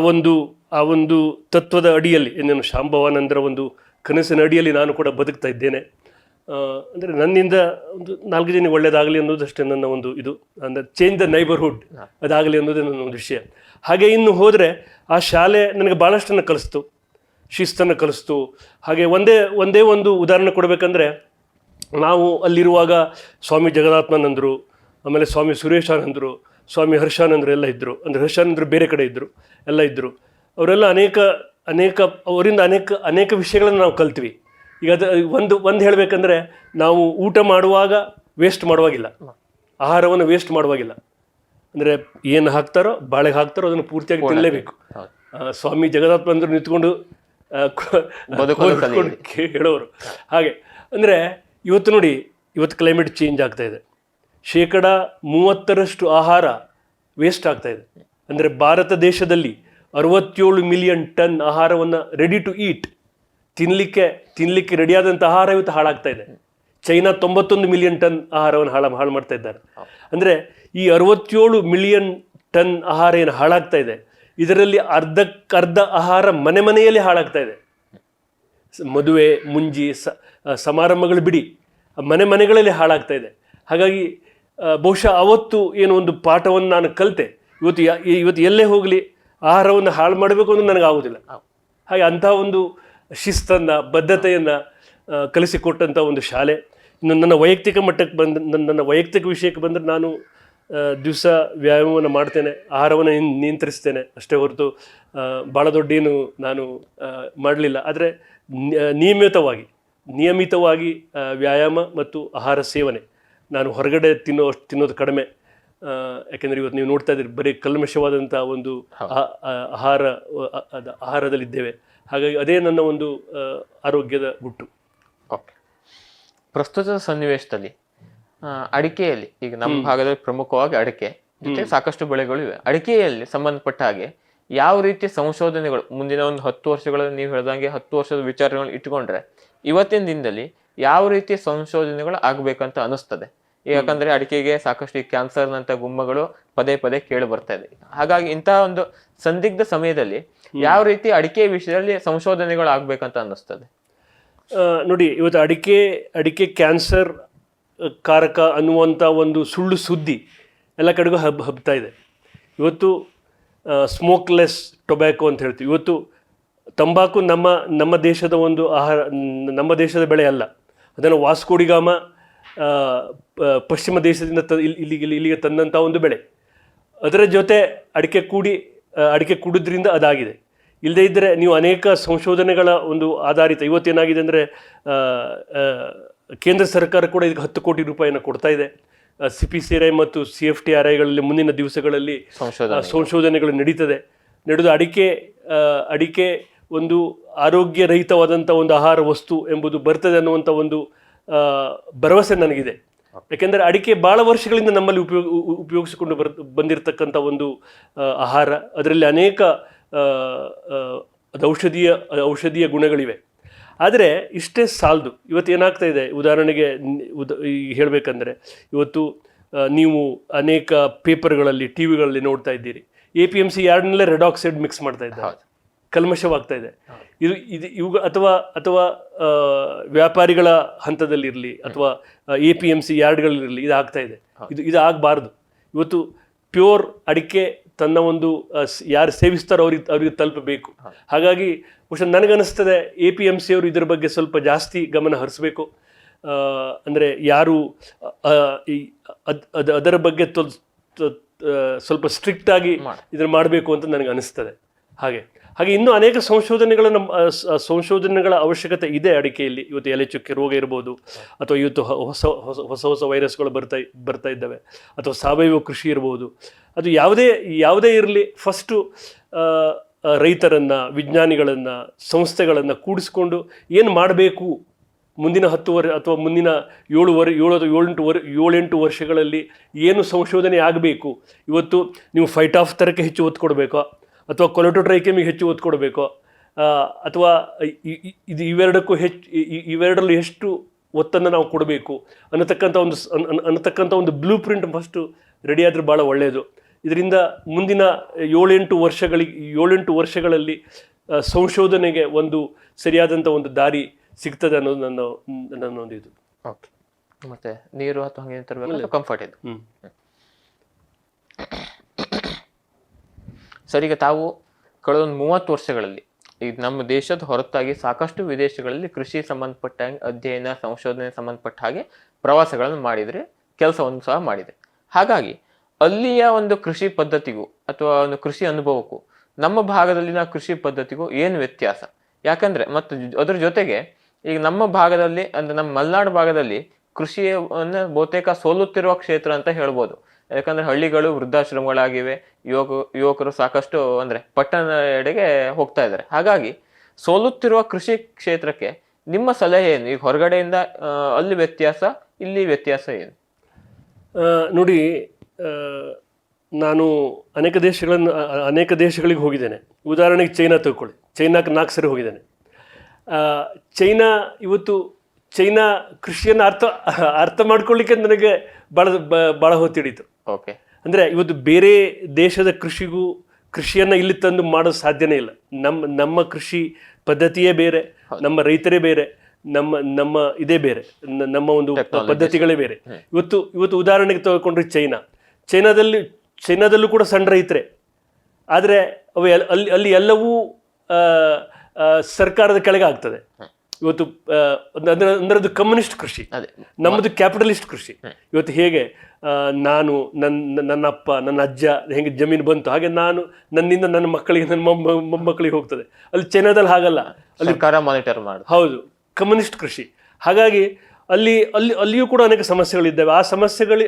ಒಂದು ತತ್ವದ ಅಡಿಯಲ್ಲಿ, ಏನು ಶಾಂಭವಾನಂದರ ಒಂದು ಕನಸಿನ ಅಡಿಯಲ್ಲಿ ನಾನು ಕೂಡ ಬದುಕ್ತಾ ಇದ್ದೇನೆ. ಅಂದರೆ ನನ್ನಿಂದ ಒಂದು 4 ಜನ ಒಳ್ಳೆಯದಾಗಲಿ ಅನ್ನೋದಷ್ಟೇ ನನ್ನ ಒಂದು ಇದು. ಅಂದರೆ ಚೇಂಜ್ ದ ನೈಬರ್ಹುಡ್ ಅದಾಗಲಿ ಅನ್ನೋದೇ ನನ್ನ ಒಂದು ವಿಷಯ. ಹಾಗೆ ಇನ್ನು ಹೋದರೆ ಆ ಶಾಲೆ ನನಗೆ ಭಾಳಷ್ಟನ್ನು ಕಲಿಸ್ತು, ಶಿಸ್ತನ್ನು ಕಲಿಸ್ತು. ಹಾಗೆ ಒಂದೇ ಒಂದು ಉದಾಹರಣೆ ಕೊಡಬೇಕಂದ್ರೆ, ನಾವು ಅಲ್ಲಿರುವಾಗ ಸ್ವಾಮಿ ಜಗದಾತ್ಮಾನಂದರು, ಆಮೇಲೆ ಸ್ವಾಮಿ ಸುರೇಶಾನಂದರು, ಸ್ವಾಮಿ ಹರ್ಷಾನಂದರು ಎಲ್ಲ ಇದ್ದರು. ಅಂದರೆ ಹರ್ಷಾನಂದರು ಬೇರೆ ಕಡೆ ಇದ್ದರು, ಎಲ್ಲ ಇದ್ದರು. ಅವರೆಲ್ಲ ಅವರಿಂದ ಅನೇಕ ವಿಷಯಗಳನ್ನು ನಾವು ಕಲ್ತ್ವಿ. ಈಗ ಒಂದು ಹೇಳಬೇಕಂದ್ರೆ, ನಾವು ಊಟ ಮಾಡುವಾಗ ವೇಸ್ಟ್ ಮಾಡುವಾಗಿಲ್ಲ, ಆಹಾರವನ್ನು ವೇಸ್ಟ್ ಮಾಡುವಾಗಿಲ್ಲ. ಅಂದರೆ ಏನು ಹಾಕ್ತಾರೋ, ಬಾಳೆಗೆ ಹಾಕ್ತಾರೋ ಅದನ್ನು ಪೂರ್ತಿಯಾಗಿ ತಿನ್ನಲೇಬೇಕು. ಸ್ವಾಮಿ ಜಗದಾತ್ಮಾನಂದರು ನಿಂತ್ಕೊಂಡು ಹೇಳೋರು. ಹಾಗೆ ಅಂದರೆ ಇವತ್ತು ನೋಡಿ, ಇವತ್ತು ಕ್ಲೈಮೇಟ್ ಚೇಂಜ್ ಆಗ್ತಾ ಇದೆ. 30% ಆಹಾರ ವೇಸ್ಟ್ ಆಗ್ತಾ ಇದೆ. ಅಂದರೆ ಭಾರತ ದೇಶದಲ್ಲಿ 67 ಮಿಲಿಯನ್ ಟನ್ ಆಹಾರವನ್ನು ರೆಡಿ ಟು ಈಟ್, ತಿನ್ನಲಿಕ್ಕೆ ರೆಡಿಯಾದಂಥ ಆಹಾರ ಇವತ್ತು ಹಾಳಾಗ್ತಾ ಇದೆ. ಚೈನಾ 91 ಮಿಲಿಯನ್ ಟನ್ ಆಹಾರವನ್ನು ಹಾಳು ಮಾಡ್ತಾ ಇದ್ದಾರೆ. ಅಂದರೆ ಈ 67 ಮಿಲಿಯನ್ ಟನ್ ಆಹಾರ ಏನು ಹಾಳಾಗ್ತಾ ಇದೆ, ಇದರಲ್ಲಿ ಅರ್ಧಕ್ಕರ್ಧ ಆಹಾರ ಮನೆಯಲ್ಲಿ ಹಾಳಾಗ್ತಾ ಇದೆ. ಮದುವೆ ಮುಂಜಿ ಸಮಾರಂಭಗಳು ಬಿಡಿ, ಮನೆಗಳಲ್ಲಿ ಹಾಳಾಗ್ತಾ ಇದೆ. ಹಾಗಾಗಿ ಬಹುಶಃ ಅವತ್ತು ಏನು ಒಂದು ಪಾಠವನ್ನು ನಾನು ಕಲಿತೆ, ಇವತ್ತು ಎಲ್ಲೇ ಹೋಗಲಿ ಆಹಾರವನ್ನು ಹಾಳು ಮಾಡಬೇಕು ಅಂದ್ರೆ ನನಗಾಗೋದಿಲ್ಲ. ಹಾಗೆ ಅಂಥ ಒಂದು ಶಿಸ್ತನ್ನು, ಬದ್ಧತೆಯನ್ನು ಕಲಿಸಿಕೊಟ್ಟಂಥ ಒಂದು ಶಾಲೆ. ಇನ್ನು ನನ್ನ ವೈಯಕ್ತಿಕ ಮಟ್ಟಕ್ಕೆ ನನ್ನ ವೈಯಕ್ತಿಕ ವಿಷಯಕ್ಕೆ ಬಂದರೆ, ನಾನು ದಿವಸ ವ್ಯಾಯಾಮವನ್ನು ಮಾಡ್ತೇನೆ, ಆಹಾರವನ್ನು ನಿಯಂತ್ರಿಸ್ತೇನೆ ಅಷ್ಟೇ ಹೊರತು ಭಾಳ ದೊಡ್ಡೇನು ನಾನು ಮಾಡಲಿಲ್ಲ. ಆದರೆ ನಿಯಮಿತವಾಗಿ ವ್ಯಾಯಾಮ ಮತ್ತು ಆಹಾರ ಸೇವನೆ, ನಾನು ಹೊರಗಡೆ ತಿನ್ನೋದು ಕಡಿಮೆ. ಯಾಕೆಂದರೆ ಇವತ್ತು ನೀವು ನೋಡ್ತಾ ಇದ್ದೀರಿ, ಬರೀ ಕಲ್ಮಶವಾದಂಥ ಒಂದು ಆಹಾರದಲ್ಲಿದ್ದೇವೆ. ಹಾಗಾಗಿ ಅದೇ ನನ್ನ ಒಂದು ಆರೋಗ್ಯದ ಗುಟ್ಟು. ಓಕೆ, ಪ್ರಸ್ತುತ ಸನ್ನಿವೇಶದಲ್ಲಿ ಅಡಿಕೆಯಲ್ಲಿ, ಈಗ ನಮ್ಮ ಭಾಗದಲ್ಲಿ ಪ್ರಮುಖವಾಗಿ ಅಡಿಕೆ ಜೊತೆಗೆ ಸಾಕಷ್ಟು ಬೆಳೆಗಳು ಇವೆ. ಅಡಿಕೆಯಲ್ಲಿ ಸಂಬಂಧಪಟ್ಟ ಹಾಗೆ ಯಾವ ರೀತಿಯ ಸಂಶೋಧನೆಗಳು ಮುಂದಿನ ಒಂದು 10 ವರ್ಷಗಳಲ್ಲಿ, ನೀವು ಹೇಳ್ದಂಗೆ 10 ವರ್ಷದ ವಿಚಾರಗಳು ಇಟ್ಕೊಂಡ್ರೆ ಇವತ್ತಿನ ದಿನದಲ್ಲಿ ಯಾವ ರೀತಿಯ ಸಂಶೋಧನೆಗಳು ಆಗ್ಬೇಕಂತ ಅನಿಸ್ತದೆ? ಯಾಕಂದ್ರೆ ಅಡಿಕೆಗೆ ಸಾಕಷ್ಟು ಈ ಕ್ಯಾನ್ಸರ್ನಂತ ಗುಮ್ಮಗಳು ಪದೇ ಕೇಳಿ ಬರ್ತಾ ಇದೆ. ಹಾಗಾಗಿ ಇಂತಹ ಒಂದು ಸಂದಿಗ್ಧ ಸಮಯದಲ್ಲಿ ಯಾವ ರೀತಿ ಅಡಿಕೆ ವಿಷಯದಲ್ಲಿ ಸಂಶೋಧನೆಗಳು ಆಗ್ಬೇಕಂತ ಅನ್ನಿಸ್ತದೆ? ನೋಡಿ, ಇವತ್ತು ಅಡಿಕೆ ಕ್ಯಾನ್ಸರ್ ಕಾರಕ ಅನ್ನುವಂಥ ಒಂದು ಸುಳ್ಳು ಸುದ್ದಿ ಎಲ್ಲ ಕಡೆಗೂ ಹಬ್ತಾ ಇದೆ. ಇವತ್ತು ಸ್ಮೋಕ್ಲೆಸ್ ಟೊಬ್ಯಾಕೋ ಅಂತ ಹೇಳ್ತೀವಿ. ಇವತ್ತು ತಂಬಾಕು ನಮ್ಮ ದೇಶದ ಒಂದು ಆಹಾರ, ನಮ್ಮ ದೇಶದ ಬೆಳೆ ಅಲ್ಲ. ಅದನ್ನು ವಾಸ್ಕೋಡಿಗಾಮ ಪಶ್ಚಿಮ ದೇಶದಿಂದ ಇಲ್ಲಿಗೆ ತಂದಂಥ ಒಂದು ಬೆಳೆ. ಅದರ ಜೊತೆ ಅಡಿಕೆ ಕುಡಿದ್ರಿಂದ ಅದಾಗಿದೆ. ಇಲ್ಲದೇ ಇದ್ದರೆ ನೀವು ಅನೇಕ ಸಂಶೋಧನೆಗಳ ಒಂದು ಆಧಾರಿತ, ಇವತ್ತೇನಾಗಿದೆ ಅಂದರೆ ಕೇಂದ್ರ ಸರ್ಕಾರ ಕೂಡ ಇದಕ್ಕೆ 10 ಕೋಟಿ ರೂಪಾಯಿಯನ್ನು ಕೊಡ್ತಾ ಇದೆ. CPCRI ಮತ್ತು CFTRIಗಳಲ್ಲಿ ಮುಂದಿನ ದಿವಸಗಳಲ್ಲಿ ಸಂಶೋಧನೆಗಳು ನಡೆದು ಅಡಿಕೆ ಒಂದು ಆರೋಗ್ಯರಹಿತವಾದಂಥ ಒಂದು ಆಹಾರ ವಸ್ತು ಎಂಬುದು ಬರ್ತದೆ ಅನ್ನುವಂಥ ಒಂದು ಭರವಸೆ ನನಗಿದೆ. ಯಾಕೆಂದರೆ ಅಡಿಕೆ ಭಾಳ ವರ್ಷಗಳಿಂದ ನಮ್ಮಲ್ಲಿ ಉಪಯೋಗಿಸಿಕೊಂಡು ಬಂದಿರತಕ್ಕಂಥ ಒಂದು ಆಹಾರ. ಅದರಲ್ಲಿ ಅನೇಕ ಔಷಧೀಯ ಗುಣಗಳಿವೆ. ಆದರೆ ಇಷ್ಟೇ ಸಾಲದು. ಇವತ್ತು ಏನಾಗ್ತಾ ಇದೆ, ಉದಾಹರಣೆಗೆ ಹೇಳಬೇಕಂದ್ರೆ, ಇವತ್ತು ನೀವು ಅನೇಕ ಪೇಪರ್ಗಳಲ್ಲಿ ಟಿ ವಿಗಳಲ್ಲಿ ನೋಡ್ತಾ ಇದ್ದೀರಿ. APMC ಯಾರ್ಡ್ನಲ್ಲೇ ರೆಡ್ ಆಕ್ಸೈಡ್ ಮಿಕ್ಸ್ ಮಾಡ್ತಾ ಇದ್ದಾರೆ, ಕಲ್ಮಶವಾಗ್ತಾ ಇದೆ. ಇವು ಅಥವಾ ವ್ಯಾಪಾರಿಗಳ ಹಂತದಲ್ಲಿರಲಿ ಅಥವಾ APMC ಯಾರ್ಡ್ಗಳಿರಲಿ ಇದು ಆಗ್ತಾ ಇದೆ. ಇದು ಆಗಬಾರ್ದು. ಇವತ್ತು ಪ್ಯೂರ್ ಅಡಿಕೆ ತನ್ನ ಒಂದು ಯಾರು ಸೇವಿಸ್ತಾರೋ ಅವ್ರಿಗೆ ತಲುಪಬೇಕು. ಹಾಗಾಗಿ ಬಹುಶಃ ನನಗನ್ನಿಸ್ತದೆ APMC ಅವರು ಇದ್ರ ಬಗ್ಗೆ ಸ್ವಲ್ಪ ಜಾಸ್ತಿ ಗಮನ ಹರಿಸಬೇಕು. ಅಂದರೆ ಯಾರು ಅದರ ಬಗ್ಗೆ ಸ್ವಲ್ಪ ಸ್ಟ್ರಿಕ್ಟ್ ಆಗಿ ಇದನ್ನು ಮಾಡಬೇಕು ಅಂತ ನನಗೆ ಅನಿಸ್ತದೆ. ಹಾಗೆ ಇನ್ನೂ ಅನೇಕ ಸಂಶೋಧನೆಗಳ ಅವಶ್ಯಕತೆ ಇದೆ ಅಡಿಕೆಯಲ್ಲಿ. ಇವತ್ತು ಎಲೆ ಚುಕ್ಕೆ ರೋಗ ಇರ್ಬೋದು, ಅಥವಾ ಇವತ್ತು ಹೊಸ ವೈರಸ್ಗಳು ಬರ್ತಾ ಇದ್ದಾವೆ, ಅಥವಾ ಸಾವಯವ ಕೃಷಿ ಇರ್ಬೋದು. ಅದು ಯಾವುದೇ ಇರಲಿ, ಫಸ್ಟು ರೈತರನ್ನು, ವಿಜ್ಞಾನಿಗಳನ್ನು, ಸಂಸ್ಥೆಗಳನ್ನು ಕೂಡಿಸ್ಕೊಂಡು ಏನು ಮಾಡಬೇಕು ಮುಂದಿನ 10 ಅಥವಾ ಮುಂದಿನ 7-8 ವರ್ಷಗಳಲ್ಲಿ ಏನು ಸಂಶೋಧನೆ ಆಗಬೇಕು. ಇವತ್ತು ನೀವು ಫೈಟ್ ಆಫ್ ಥರಕ್ಕೆ ಹೆಚ್ಚು ಒತ್ತು ಕೊಡಬೇಕೋ, ಅಥವಾ ಕೊಲೆಟೋಟ್ರೈಕೆಮಿಗೆ ಹೆಚ್ಚು ಒತ್ತು ಕೊಡಬೇಕೋ, ಅಥವಾ ಇವೆರಡರಲ್ಲಿ ಎಷ್ಟು ಒತ್ತನ್ನು ನಾವು ಕೊಡಬೇಕು ಅನ್ನತಕ್ಕಂಥ ಒಂದು ಬ್ಲೂ ಪ್ರಿಂಟ್ ಫಸ್ಟು ರೆಡಿ ಆದರೆ ಭಾಳ ಒಳ್ಳೆಯದು. ಇದರಿಂದ ಮುಂದಿನ 7-8 ವರ್ಷಗಳಲ್ಲಿ ಸಂಶೋಧನೆಗೆ ಒಂದು ಸರಿಯಾದಂಥ ಒಂದು ದಾರಿ ಸಿಗ್ತದೆ ಅನ್ನೋದು ನನ್ನ ಒಂದು ಇದು. ಓಕೆ, ಮತ್ತೆ ನೀರು ಅಥವಾ ಹಂಗೆ ತರಬೇಕು, ಕಂಫರ್ಟ್ ಇದು. ಸರ್, ಈಗ ತಾವು ಕಳೆದ 30 ವರ್ಷಗಳಲ್ಲಿ ಈಗ ನಮ್ಮ ದೇಶದ ಹೊರತಾಗಿ ಸಾಕಷ್ಟು ವಿದೇಶಗಳಲ್ಲಿ ಕೃಷಿ ಸಂಬಂಧಪಟ್ಟ ಅಧ್ಯಯನ, ಸಂಶೋಧನೆ ಸಂಬಂಧಪಟ್ಟ ಹಾಗೆ ಪ್ರವಾಸಗಳನ್ನು ಮಾಡಿದರೆ, ಕೆಲಸವನ್ನು ಸಹ ಮಾಡಿದೆ. ಹಾಗಾಗಿ ಅಲ್ಲಿಯ ಒಂದು ಕೃಷಿ ಪದ್ಧತಿಗೂ ಅಥವಾ ಒಂದು ಕೃಷಿ ಅನುಭವಕ್ಕೂ ನಮ್ಮ ಭಾಗದಲ್ಲಿನ ಕೃಷಿ ಪದ್ಧತಿಗೂ ಏನು ವ್ಯತ್ಯಾಸ? ಯಾಕಂದ್ರೆ ಮತ್ತು ಅದ್ರ ಜೊತೆಗೆ ಈಗ ನಮ್ಮ ಭಾಗದಲ್ಲಿ ಅಂದ್ರೆ ನಮ್ಮ ಮಲೆನಾಡು ಭಾಗದಲ್ಲಿ ಕೃಷಿಯನ್ನು ಬಹುತೇಕ ಸೋಲುತ್ತಿರುವ ಕ್ಷೇತ್ರ ಅಂತ ಹೇಳ್ಬೋದು. ಯಾಕಂದ್ರೆ ಹಳ್ಳಿಗಳು ವೃದ್ಧಾಶ್ರಮಗಳಾಗಿವೆ, ಯುವಕರು ಸಾಕಷ್ಟು ಅಂದ್ರೆ ಪಟ್ಟಣ ಎಡೆಗೆ ಹೋಗ್ತಾ ಇದ್ದಾರೆ. ಹಾಗಾಗಿ ಸೋಲುತ್ತಿರುವ ಕೃಷಿ ಕ್ಷೇತ್ರಕ್ಕೆ ನಿಮ್ಮ ಸಲಹೆ ಏನು? ಈಗ ಹೊರಗಡೆಯಿಂದ ಅಲ್ಲಿ ವ್ಯತ್ಯಾಸ, ಇಲ್ಲಿ ವ್ಯತ್ಯಾಸ ಏನು? ನೋಡಿ, ನಾನು ಅನೇಕ ದೇಶಗಳಿಗೆ ಹೋಗಿದ್ದೇನೆ. ಉದಾಹರಣೆಗೆ ಚೈನಾ ತಗೊಳ್ಳಿ. ಚೈನಾಕ್ಕೆ 4 ಸರಿ ಹೋಗಿದ್ದೇನೆ. ಚೈನಾ ಕೃಷಿಯನ್ನು ಅರ್ಥ ಮಾಡ್ಕೊಳ್ಳಿಕ್ಕೆ ನನಗೆ ಭಾಳ ಹೊತ್ತಿಡಿತು. ಓಕೆ, ಅಂದರೆ ಇವತ್ತು ಬೇರೆ ದೇಶದ ಕೃಷಿಯನ್ನು ಇಲ್ಲಿ ತಂದು ಮಾಡೋದು ಸಾಧ್ಯನೇ ಇಲ್ಲ. ನಮ್ಮ ಕೃಷಿ ಪದ್ಧತಿಯೇ ಬೇರೆ, ನಮ್ಮ ರೈತರೇ ಬೇರೆ, ನಮ್ಮ ಇದೇ ಬೇರೆ, ನಮ್ಮ ಒಂದು ಪದ್ಧತಿಗಳೇ ಬೇರೆ. ಇವತ್ತು ಉದಾಹರಣೆಗೆ ತಗೊಂಡ್ರೆ ಚೈನಾದಲ್ಲೂ ಕೂಡ ಸಣ್ಣ ರೈತರೇ, ಆದರೆ ಅಲ್ಲಿ ಎಲ್ಲವೂ ಸರ್ಕಾರದ ಕೆಳಗೆ ಆಗ್ತದೆ. ಇವತ್ತು ಅಂದ್ರೆ ಅದು ಕಮ್ಯುನಿಸ್ಟ್ ಕೃಷಿ, ನಮ್ಮದು ಕ್ಯಾಪಿಟಲಿಸ್ಟ್ ಕೃಷಿ. ಇವತ್ತು ಹೇಗೆ ನನ್ನ ಅಪ್ಪ, ನನ್ನ ಅಜ್ಜ ಹೆಂಗೆ ಜಮೀನು ಬಂತು, ಹಾಗೆ ನನ್ನಿಂದ ನನ್ನ ಮಕ್ಕಳಿಗೆ, ನನ್ನ ಮೊಮ್ಮಕ್ಕಳಿಗೆ ಹೋಗ್ತದೆ. ಅಲ್ಲಿ ಚೈನಾದಲ್ಲಿ ಹಾಗಲ್ಲ, ಅಲ್ಲಿ ಸರ್ಕಾರ ಮಾನಿಟರ್ ಮಾಡಿ. ಹೌದು, ಕಮ್ಯುನಿಸ್ಟ್ ಕೃಷಿ. ಹಾಗಾಗಿ ಅಲ್ಲಿಯೂ ಕೂಡ ಅನೇಕ ಸಮಸ್ಯೆಗಳಿದ್ದಾವೆ. ಆ ಸಮಸ್ಯೆಗಳು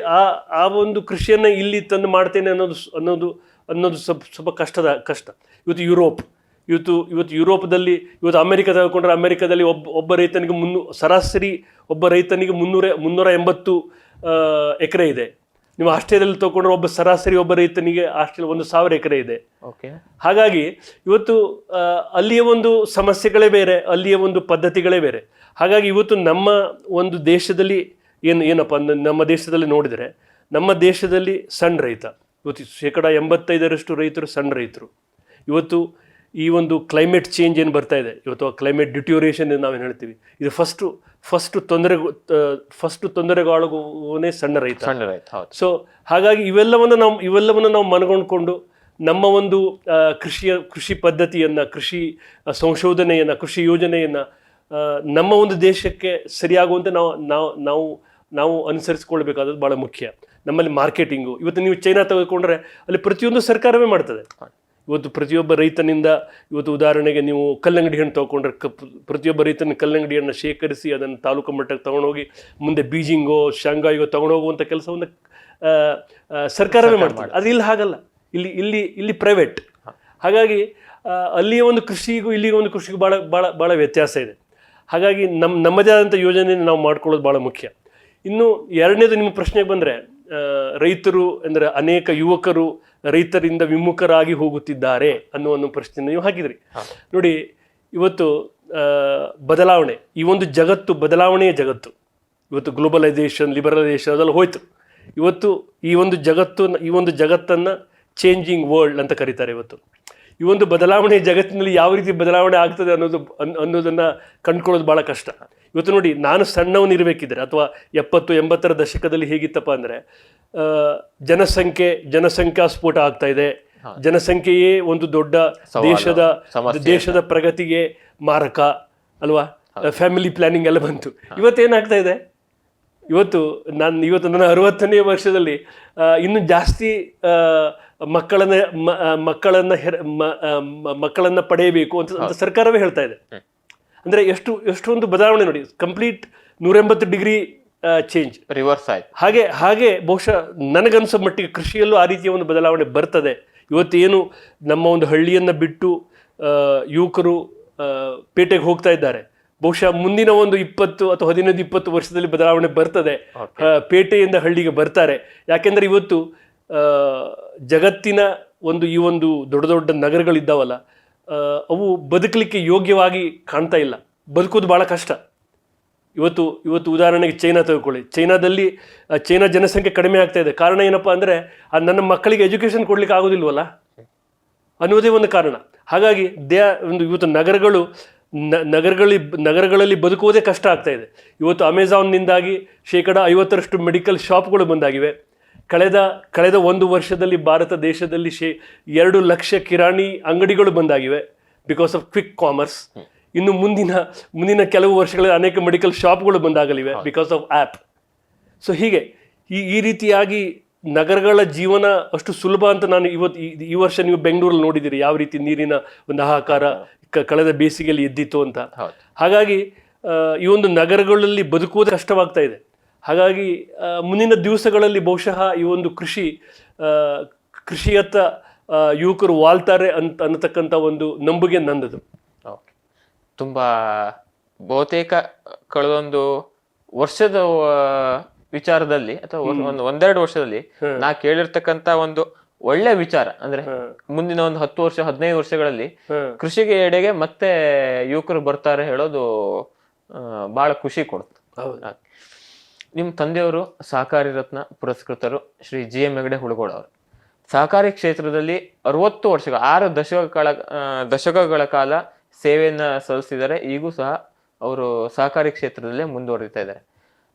ಆ ಒಂದು ಕೃಷಿಯನ್ನು ಇಲ್ಲಿ ತಂದು ಮಾಡ್ತೇನೆ ಅನ್ನೋದು ಸ್ವಲ್ಪ ಕಷ್ಟ. ಇವತ್ತು ಯುರೋಪ್ದಲ್ಲಿ, ಇವತ್ತು ಅಮೆರಿಕ ತಗೊಂಡ್ರೆ ಅಮೆರಿಕದಲ್ಲಿ ಒಬ್ಬ ರೈತನಿಗೆ ಸರಾಸರಿ ಒಬ್ಬ ರೈತನಿಗೆ 380 ಎಕರೆ ಇದೆ. ನೀವು ಆಸ್ಟ್ರೇಲಿಯಾದಲ್ಲಿ ತಗೊಂಡ್ರೆ ಸರಾಸರಿ ಒಬ್ಬ ರೈತನಿಗೆ ಆಸ್ಟ್ರೇಲಿಯಾ 1000 ಎಕರೆ ಇದೆ. ಹಾಗಾಗಿ ಇವತ್ತು ಅಲ್ಲಿಯ ಒಂದು ಸಮಸ್ಯೆಗಳೇ ಬೇರೆ, ಅಲ್ಲಿಯ ಒಂದು ಪದ್ಧತಿಗಳೇ ಬೇರೆ. ಹಾಗಾಗಿ ಇವತ್ತು ನಮ್ಮ ಒಂದು ದೇಶದಲ್ಲಿ ಏನಪ್ಪ ನಮ್ಮ ದೇಶದಲ್ಲಿ ನೋಡಿದರೆ, ನಮ್ಮ ದೇಶದಲ್ಲಿ ಸಣ್ಣ ರೈತ ಇವತ್ತು 85% ರೈತರು ಸಣ್ಣ ರೈತರು. ಇವತ್ತು ಈ ಒಂದು ಕ್ಲೈಮೇಟ್ ಚೇಂಜ್ ಏನು ಬರ್ತಾ ಇದೆ, ಇವತ್ತು ಕ್ಲೈಮೇಟ್ ಡಿಟ್ಯೂರೇಷನ್ ನಾವೇನು ಹೇಳ್ತೀವಿ, ಇದು ಫಸ್ಟ್ ತೊಂದರೆಗಾಳುವನೇ ಸಣ್ಣ ರೈತ. ಸೊ ಹಾಗಾಗಿ ಇವೆಲ್ಲವನ್ನು ನಾವು ಮನಗೊಂಡ್ಕೊಂಡು ನಮ್ಮ ಒಂದು ಕೃಷಿ ಪದ್ಧತಿಯನ್ನು, ಕೃಷಿ ಸಂಶೋಧನೆಯನ್ನು, ಕೃಷಿ ಯೋಜನೆಯನ್ನು ನಮ್ಮ ಒಂದು ದೇಶಕ್ಕೆ ಸರಿಯಾಗುವಂತೆ ನಾವು ಅನುಸರಿಸಿಕೊಳ್ಬೇಕಾದದ್ದು ಭಾಳ ಮುಖ್ಯ. ನಮ್ಮಲ್ಲಿ ಮಾರ್ಕೆಟಿಂಗು, ಇವತ್ತು ನೀವು ಚೈನಾ ತೆಗೆದುಕೊಂಡ್ರೆ ಅಲ್ಲಿ ಪ್ರತಿಯೊಂದು ಸರ್ಕಾರವೇ ಮಾಡ್ತದೆ. ಇವತ್ತು ಪ್ರತಿಯೊಬ್ಬ ರೈತನಿಂದ, ಇವತ್ತು ಉದಾಹರಣೆಗೆ ನೀವು ಕಲ್ಲಂಗಡಿ ಹಣ್ಣು ತೊಗೊಂಡ್ರೆ ಪ್ರತಿಯೊಬ್ಬ ರೈತನ ಕಲ್ಲಂಗಡಿ ಹಣ್ಣು ಶೇಖರಿಸಿ ಅದನ್ನು ತಾಲೂಕು ಮಟ್ಟಕ್ಕೆ ತೊಗೊಂಡೋಗಿ ಮುಂದೆ ಬೀಜಿಂಗೋ ಶಾಂಘಾಯಿಗೋ ತೊಗೊಂಡೋಗುವಂಥ ಕೆಲಸವನ್ನು ಸರ್ಕಾರವೇ ಮಾಡ್ತಾರೆ. ಅದು ಇಲ್ಲಿ ಹಾಗಲ್ಲ, ಇಲ್ಲಿ ಪ್ರೈವೇಟ್. ಹಾಗಾಗಿ ಅಲ್ಲಿಯ ಒಂದು ಕೃಷಿಗೂ ಇಲ್ಲಿಯ ಒಂದು ಕೃಷಿಗೂ ಭಾಳ ವ್ಯತ್ಯಾಸ ಇದೆ. ಹಾಗಾಗಿ ನಮ್ಮದೇ ಆದಂಥ ಯೋಜನೆಯನ್ನು ನಾವು ಮಾಡ್ಕೊಳ್ಳೋದು ಭಾಳ ಮುಖ್ಯ. ಇನ್ನು ಎರಡನೇದು, ನಿಮ್ಮ ಪ್ರಶ್ನೆಗೆ ಬಂದರೆ, ರೈತರು ಅಂದರೆ ಅನೇಕ ಯುವಕರು ರೈತರಿಂದ ವಿಮುಖರಾಗಿ ಹೋಗುತ್ತಿದ್ದಾರೆ ಅನ್ನೋ ಒಂದು ಪ್ರಶ್ನೆ ನೀವು ಹಾಕಿದ್ರಿ. ನೋಡಿ, ಇವತ್ತು ಬದಲಾವಣೆ, ಈ ಒಂದು ಜಗತ್ತು ಬದಲಾವಣೆಯ ಜಗತ್ತು. ಇವತ್ತು ಗ್ಲೋಬಲೈಸೇಷನ್, ಲಿಬರಲೈಸೇಷನ್ ಅದೆಲ್ಲ ಹೋಯ್ತು. ಇವತ್ತು ಈ ಒಂದು ಜಗತ್ತನ್ನು ಚೇಂಜಿಂಗ್ ವರ್ಲ್ಡ್ ಅಂತ ಕರೀತಾರೆ. ಇವತ್ತು ಈ ಒಂದು ಬದಲಾವಣೆ ಜಗತ್ತಿನಲ್ಲಿ ಯಾವ ರೀತಿ ಬದಲಾವಣೆ ಆಗ್ತದೆ ಅನ್ನೋದನ್ನು ಕಂಡುಕೊಳ್ಳೋದು ಭಾಳ ಕಷ್ಟ. ಇವತ್ತು ನೋಡಿ, ನಾನು ಸಣ್ಣವನಿರಬೇಕಿದ್ರೆ ಅಥವಾ 70-80ರ ದಶಕದಲ್ಲಿ ಹೇಗಿತ್ತಪ್ಪ ಅಂದರೆ, ಜನಸಂಖ್ಯಾ ಸ್ಫೋಟ ಆಗ್ತಾ ಇದೆ, ಜನಸಂಖ್ಯೆಯೇ ಒಂದು ದೊಡ್ಡ ದೇಶದ ಪ್ರಗತಿಗೆ ಮಾರಕ ಅಲ್ವಾ, ಫ್ಯಾಮಿಲಿ ಪ್ಲಾನಿಂಗ್ ಎಲ್ಲ ಬಂತು. ಇವತ್ತೇನಾಗ್ತಾ ಇದೆ, ಇವತ್ತು ನನ್ನ 60ನೇ ವರ್ಷದಲ್ಲಿ ಇನ್ನೂ ಜಾಸ್ತಿ ಮಕ್ಕಳನ್ನ ಪಡೆಯಬೇಕು ಅಂತ ಸರ್ಕಾರವೇ ಹೇಳ್ತಾ ಇದೆ. ಅಂದ್ರೆ ಎಷ್ಟೊಂದು ಬದಲಾವಣೆ ನೋಡಿ, ಕಂಪ್ಲೀಟ್ 180 ಡಿಗ್ರಿ ಚೇಂಜ್, ರಿವರ್ಸ್ ಆಯ್ತು. ಹಾಗೆ ಬಹುಶಃ ನನಗನ್ಸೋ ಮಟ್ಟಿಗೆ ಕೃಷಿಯಲ್ಲೂ ಆ ರೀತಿಯ ಒಂದು ಬದಲಾವಣೆ ಬರ್ತದೆ. ಇವತ್ತೇನು ನಮ್ಮ ಒಂದು ಹಳ್ಳಿಯನ್ನ ಬಿಟ್ಟು ಯುವಕರು ಪೇಟೆಗೆ ಹೋಗ್ತಾ ಇದ್ದಾರೆ, ಬಹುಶಃ ಮುಂದಿನ ಒಂದು 20 ಅಥವಾ 15-20 ವರ್ಷದಲ್ಲಿ ಬದಲಾವಣೆ ಬರ್ತದೆ. ಪೇಟೆಯಿಂದ ಹಳ್ಳಿಗೆ ಬರ್ತಾರೆ. ಯಾಕೆಂದ್ರೆ ಇವತ್ತು ಜಗತ್ತಿನ ಈ ಒಂದು ದೊಡ್ಡ ದೊಡ್ಡ ನಗರಗಳಿದ್ದಾವಲ್ಲ, ಅವು ಬದುಕಲಿಕ್ಕೆ ಯೋಗ್ಯವಾಗಿ ಕಾಣ್ತಾ ಇಲ್ಲ, ಬದುಕೋದು ಭಾಳ ಕಷ್ಟ. ಇವತ್ತು ಉದಾಹರಣೆಗೆ ಚೈನಾ ತೆಗೆದುಕೊಳ್ಳಿ. ಚೈನಾ ಜನಸಂಖ್ಯೆ ಕಡಿಮೆ ಆಗ್ತಾ ಇದೆ. ಕಾರಣ ಏನಪ್ಪಾ ಅಂದರೆ, ನನ್ನ ಮಕ್ಕಳಿಗೆ ಎಜುಕೇಷನ್ ಕೊಡ್ಲಿಕ್ಕೆ ಆಗೋದಿಲ್ವಲ್ಲ ಅನ್ನೋದೇ ಒಂದು ಕಾರಣ. ಹಾಗಾಗಿ ಇವತ್ತು ನಗರಗಳಲ್ಲಿ ಬದುಕುವುದೇ ಕಷ್ಟ ಆಗ್ತಾ ಇದೆ. ಇವತ್ತು ಅಮೆಜಾನ್ನಿಂದಾಗಿ 50% ಮೆಡಿಕಲ್ ಶಾಪ್ಗಳು ಬಂದಾಗಿವೆ. ಕಳೆದ 1 ವರ್ಷದಲ್ಲಿ ಭಾರತ ದೇಶದಲ್ಲಿ 2 ಲಕ್ಷ ಕಿರಾಣಿ ಅಂಗಡಿಗಳು ಬಂದಾಗಿವೆ ಬಿಕಾಸ್ ಆಫ್ ಕ್ವಿಕ್ ಕಾಮರ್ಸ್. ಇನ್ನು ಮುಂದಿನ ಕೆಲವು ವರ್ಷಗಳಲ್ಲಿ ಅನೇಕ ಮೆಡಿಕಲ್ ಶಾಪ್ಗಳು ಬಂದಾಗಲಿವೆ ಬಿಕಾಸ್ ಆಫ್ ಆ್ಯಪ್. ಸೊ ಹೀಗೆ ಈ ರೀತಿಯಾಗಿ ನಗರಗಳ ಜೀವನ ಅಷ್ಟು ಸುಲಭ ಅಂತ ನಾನು ಈ ವರ್ಷ ನೀವು ಬೆಂಗಳೂರಲ್ಲಿ ನೋಡಿದ್ದೀರಿ ಯಾವ ರೀತಿ ನೀರಿನ ಒಂದು ಹಾಹಾಕಾರ ಕಳೆದ ಬೇಸಿಗೆಯಲ್ಲಿ ಎದ್ದಿತ್ತು ಅಂತ. ಹಾಗಾಗಿ ಈ ಒಂದು ನಗರಗಳಲ್ಲಿ ಬದುಕುವುದು ಕಷ್ಟವಾಗ್ತಾ ಇದೆ. ಹಾಗಾಗಿ ಮುಂದಿನ ದಿವಸಗಳಲ್ಲಿ ಬಹುಶಃ ಈ ಒಂದು ಕೃಷಿಯತ್ತ ಯುವಕರು ವಾಲ್ತಾರೆ ಅನ್ನತಕ್ಕಂಥ ಒಂದು ನಂಬಿಕೆ ನನ್ನದು. ತುಂಬ ಬಹುತೇಕ ಕಳೆದೊಂದು ವರ್ಷದ ವಿಚಾರದಲ್ಲಿ ಅಥವಾ ಒಂದೆರಡು ವರ್ಷದಲ್ಲಿ ನಾ ಕೇಳಿರ್ತಕ್ಕಂತ ಒಂದು ಒಳ್ಳೆ ವಿಚಾರ ಅಂದ್ರೆ ಮುಂದಿನ ಒಂದು 10 ವರ್ಷ 15 ವರ್ಷಗಳಲ್ಲಿ ಕೃಷಿಗೆ ಎಡೆಗೆ ಮತ್ತೆ ಯುವಕರು ಬರ್ತಾರೆ ಹೇಳೋದು ಬಹಳ ಖುಷಿ ಕೊಡುತ್ತೆ. ನಿಮ್ ತಂದೆಯವರು ಸಹಕಾರಿ ರತ್ನ ಪುರಸ್ಕೃತರು ಶ್ರೀ GM ಹೆಗಡೆ ಹುಳಗೋಳ ಅವರು. ಸಹಕಾರಿ ಕ್ಷೇತ್ರದಲ್ಲಿ 60 ವರ್ಷಗಳ 6 ದಶಕಗಳ ಕಾಲ ಸೇವೆಯನ್ನ ಸಲ್ಲಿಸಿದ್ದಾರೆ. ಈಗೂ ಸಹ ಅವರು ಸಹಕಾರಿ ಕ್ಷೇತ್ರದಲ್ಲೇ ಮುಂದುವರಿತಾ ಇದ್ದಾರೆ.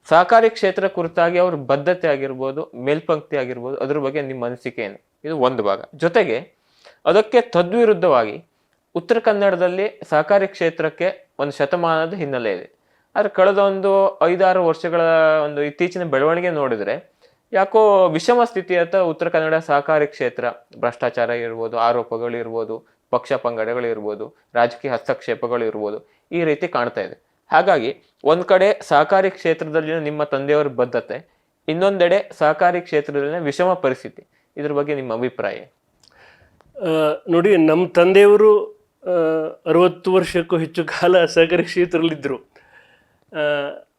ಸಹಕಾರಿ ಕ್ಷೇತ್ರ ಕುರಿತಾಗಿ ಅವ್ರ ಬದ್ಧತೆ ಆಗಿರ್ಬೋದು, ಮೇಲ್ಪಂಕ್ತಿ ಆಗಿರ್ಬೋದು, ಅದ್ರ ಬಗ್ಗೆ ನಿಮ್ಮ ಅನಿಸಿಕೆ ಏನು? ಇದು ಒಂದು ಭಾಗ. ಜೊತೆಗೆ ಅದಕ್ಕೆ ತದ್ವಿರುದ್ಧವಾಗಿ ಉತ್ತರ ಕನ್ನಡದಲ್ಲಿ ಸಹಕಾರಿ ಕ್ಷೇತ್ರಕ್ಕೆ ಒಂದು ಶತಮಾನದ ಹಿನ್ನೆಲೆ ಇದೆ. ಆದ್ರೆ ಕಳೆದ ಒಂದು 5-6 ವರ್ಷಗಳ ಒಂದು ಇತ್ತೀಚಿನ ಬೆಳವಣಿಗೆ ನೋಡಿದ್ರೆ ಯಾಕೋ ವಿಷಮ ಸ್ಥಿತಿಯತ್ತ ಉತ್ತರ ಕನ್ನಡ ಸಹಕಾರಿ ಕ್ಷೇತ್ರ, ಭ್ರಷ್ಟಾಚಾರ ಇರ್ಬೋದು, ಆರೋಪಗಳು ಇರ್ಬೋದು, ಪಕ್ಷ ಪಂಗಡಗಳು ಇರ್ಬೋದು, ರಾಜಕೀಯ ಹಸ್ತಕ್ಷೇಪಗಳು ಇರ್ಬೋದು, ಈ ರೀತಿ ಕಾಣ್ತಾ ಇದೆ. ಹಾಗಾಗಿ ಒಂದ್ ಕಡೆ ಸಹಕಾರಿ ಕ್ಷೇತ್ರದಲ್ಲಿನ ನಿಮ್ಮ ತಂದೆಯವರ ಬದ್ಧತೆ, ಇನ್ನೊಂದೆಡೆ ಸಹಕಾರಿ ಕ್ಷೇತ್ರದಲ್ಲಿನ ವಿಷಮ ಪರಿಸ್ಥಿತಿ, ಇದ್ರ ಬಗ್ಗೆ ನಿಮ್ಮ ಅಭಿಪ್ರಾಯ? ನೋಡಿ, ನಮ್ಮ ತಂದೆಯವರು 60 ವರ್ಷಕ್ಕೂ ಹೆಚ್ಚು ಕಾಲ ಸಹಕಾರಿ ಕ್ಷೇತ್ರದಲ್ಲಿದ್ದರು.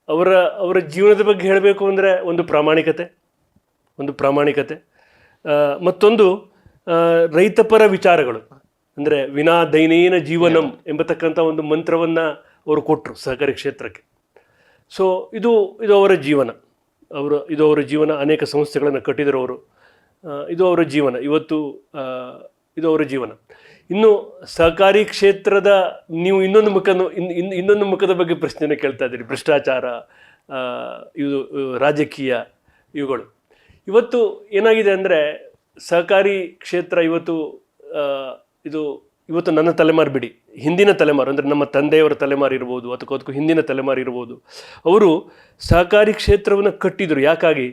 ಅವರ ಜೀವನದ ಬಗ್ಗೆ ಹೇಳಬೇಕು ಅಂದರೆ ಒಂದು ಪ್ರಾಮಾಣಿಕತೆ, ಮತ್ತೊಂದು ರೈತಪರ ವಿಚಾರಗಳು. ಅಂದರೆ ವಿನಾ ದೈನೇನ ಜೀವನಂ ಎಂಬತಕ್ಕಂಥ ಒಂದು ಮಂತ್ರವನ್ನು ಅವರು ಕೊಟ್ಟರು ಸಹಕಾರಿ ಕ್ಷೇತ್ರಕ್ಕೆ. ಸೊ ಇದು ಅವರ ಜೀವನ. ಇದು ಅವರ ಜೀವನ. ಅನೇಕ ಸಂಸ್ಥೆಗಳನ್ನು ಕಟ್ಟಿದರು ಅವರು. ಇದು ಅವರ ಜೀವನ. ಇದು ಅವರ ಜೀವನ. ಇನ್ನು ಸಹಕಾರಿ ಕ್ಷೇತ್ರದ ನೀವು ಇನ್ನೊಂದು ಮುಖದ ಬಗ್ಗೆ ಪ್ರಶ್ನೆಯನ್ನು ಕೇಳ್ತಾ ಇದ್ದೀರಿ. ಭ್ರಷ್ಟಾಚಾರ, ಇದು ರಾಜಕೀಯ, ಇವುಗಳು. ಇವತ್ತು ಏನಾಗಿದೆ ಅಂದರೆ ಸಹಕಾರಿ ಕ್ಷೇತ್ರ ಇವತ್ತು ನನ್ನ ತಲೆಮಾರು ಬಿಡಿ, ಹಿಂದಿನ ತಲೆಮಾರು ಅಂದರೆ ನಮ್ಮ ತಂದೆಯವರ ತಲೆಮಾರು ಇರ್ಬೋದು ಅಥವಾ ಅದಕ್ಕೂ ಹಿಂದಿನ ತಲೆಮಾರು ಇರ್ಬೋದು, ಅವರು ಸಹಕಾರಿ ಕ್ಷೇತ್ರವನ್ನು ಕಟ್ಟಿದರು. ಯಾಕಾಗಿ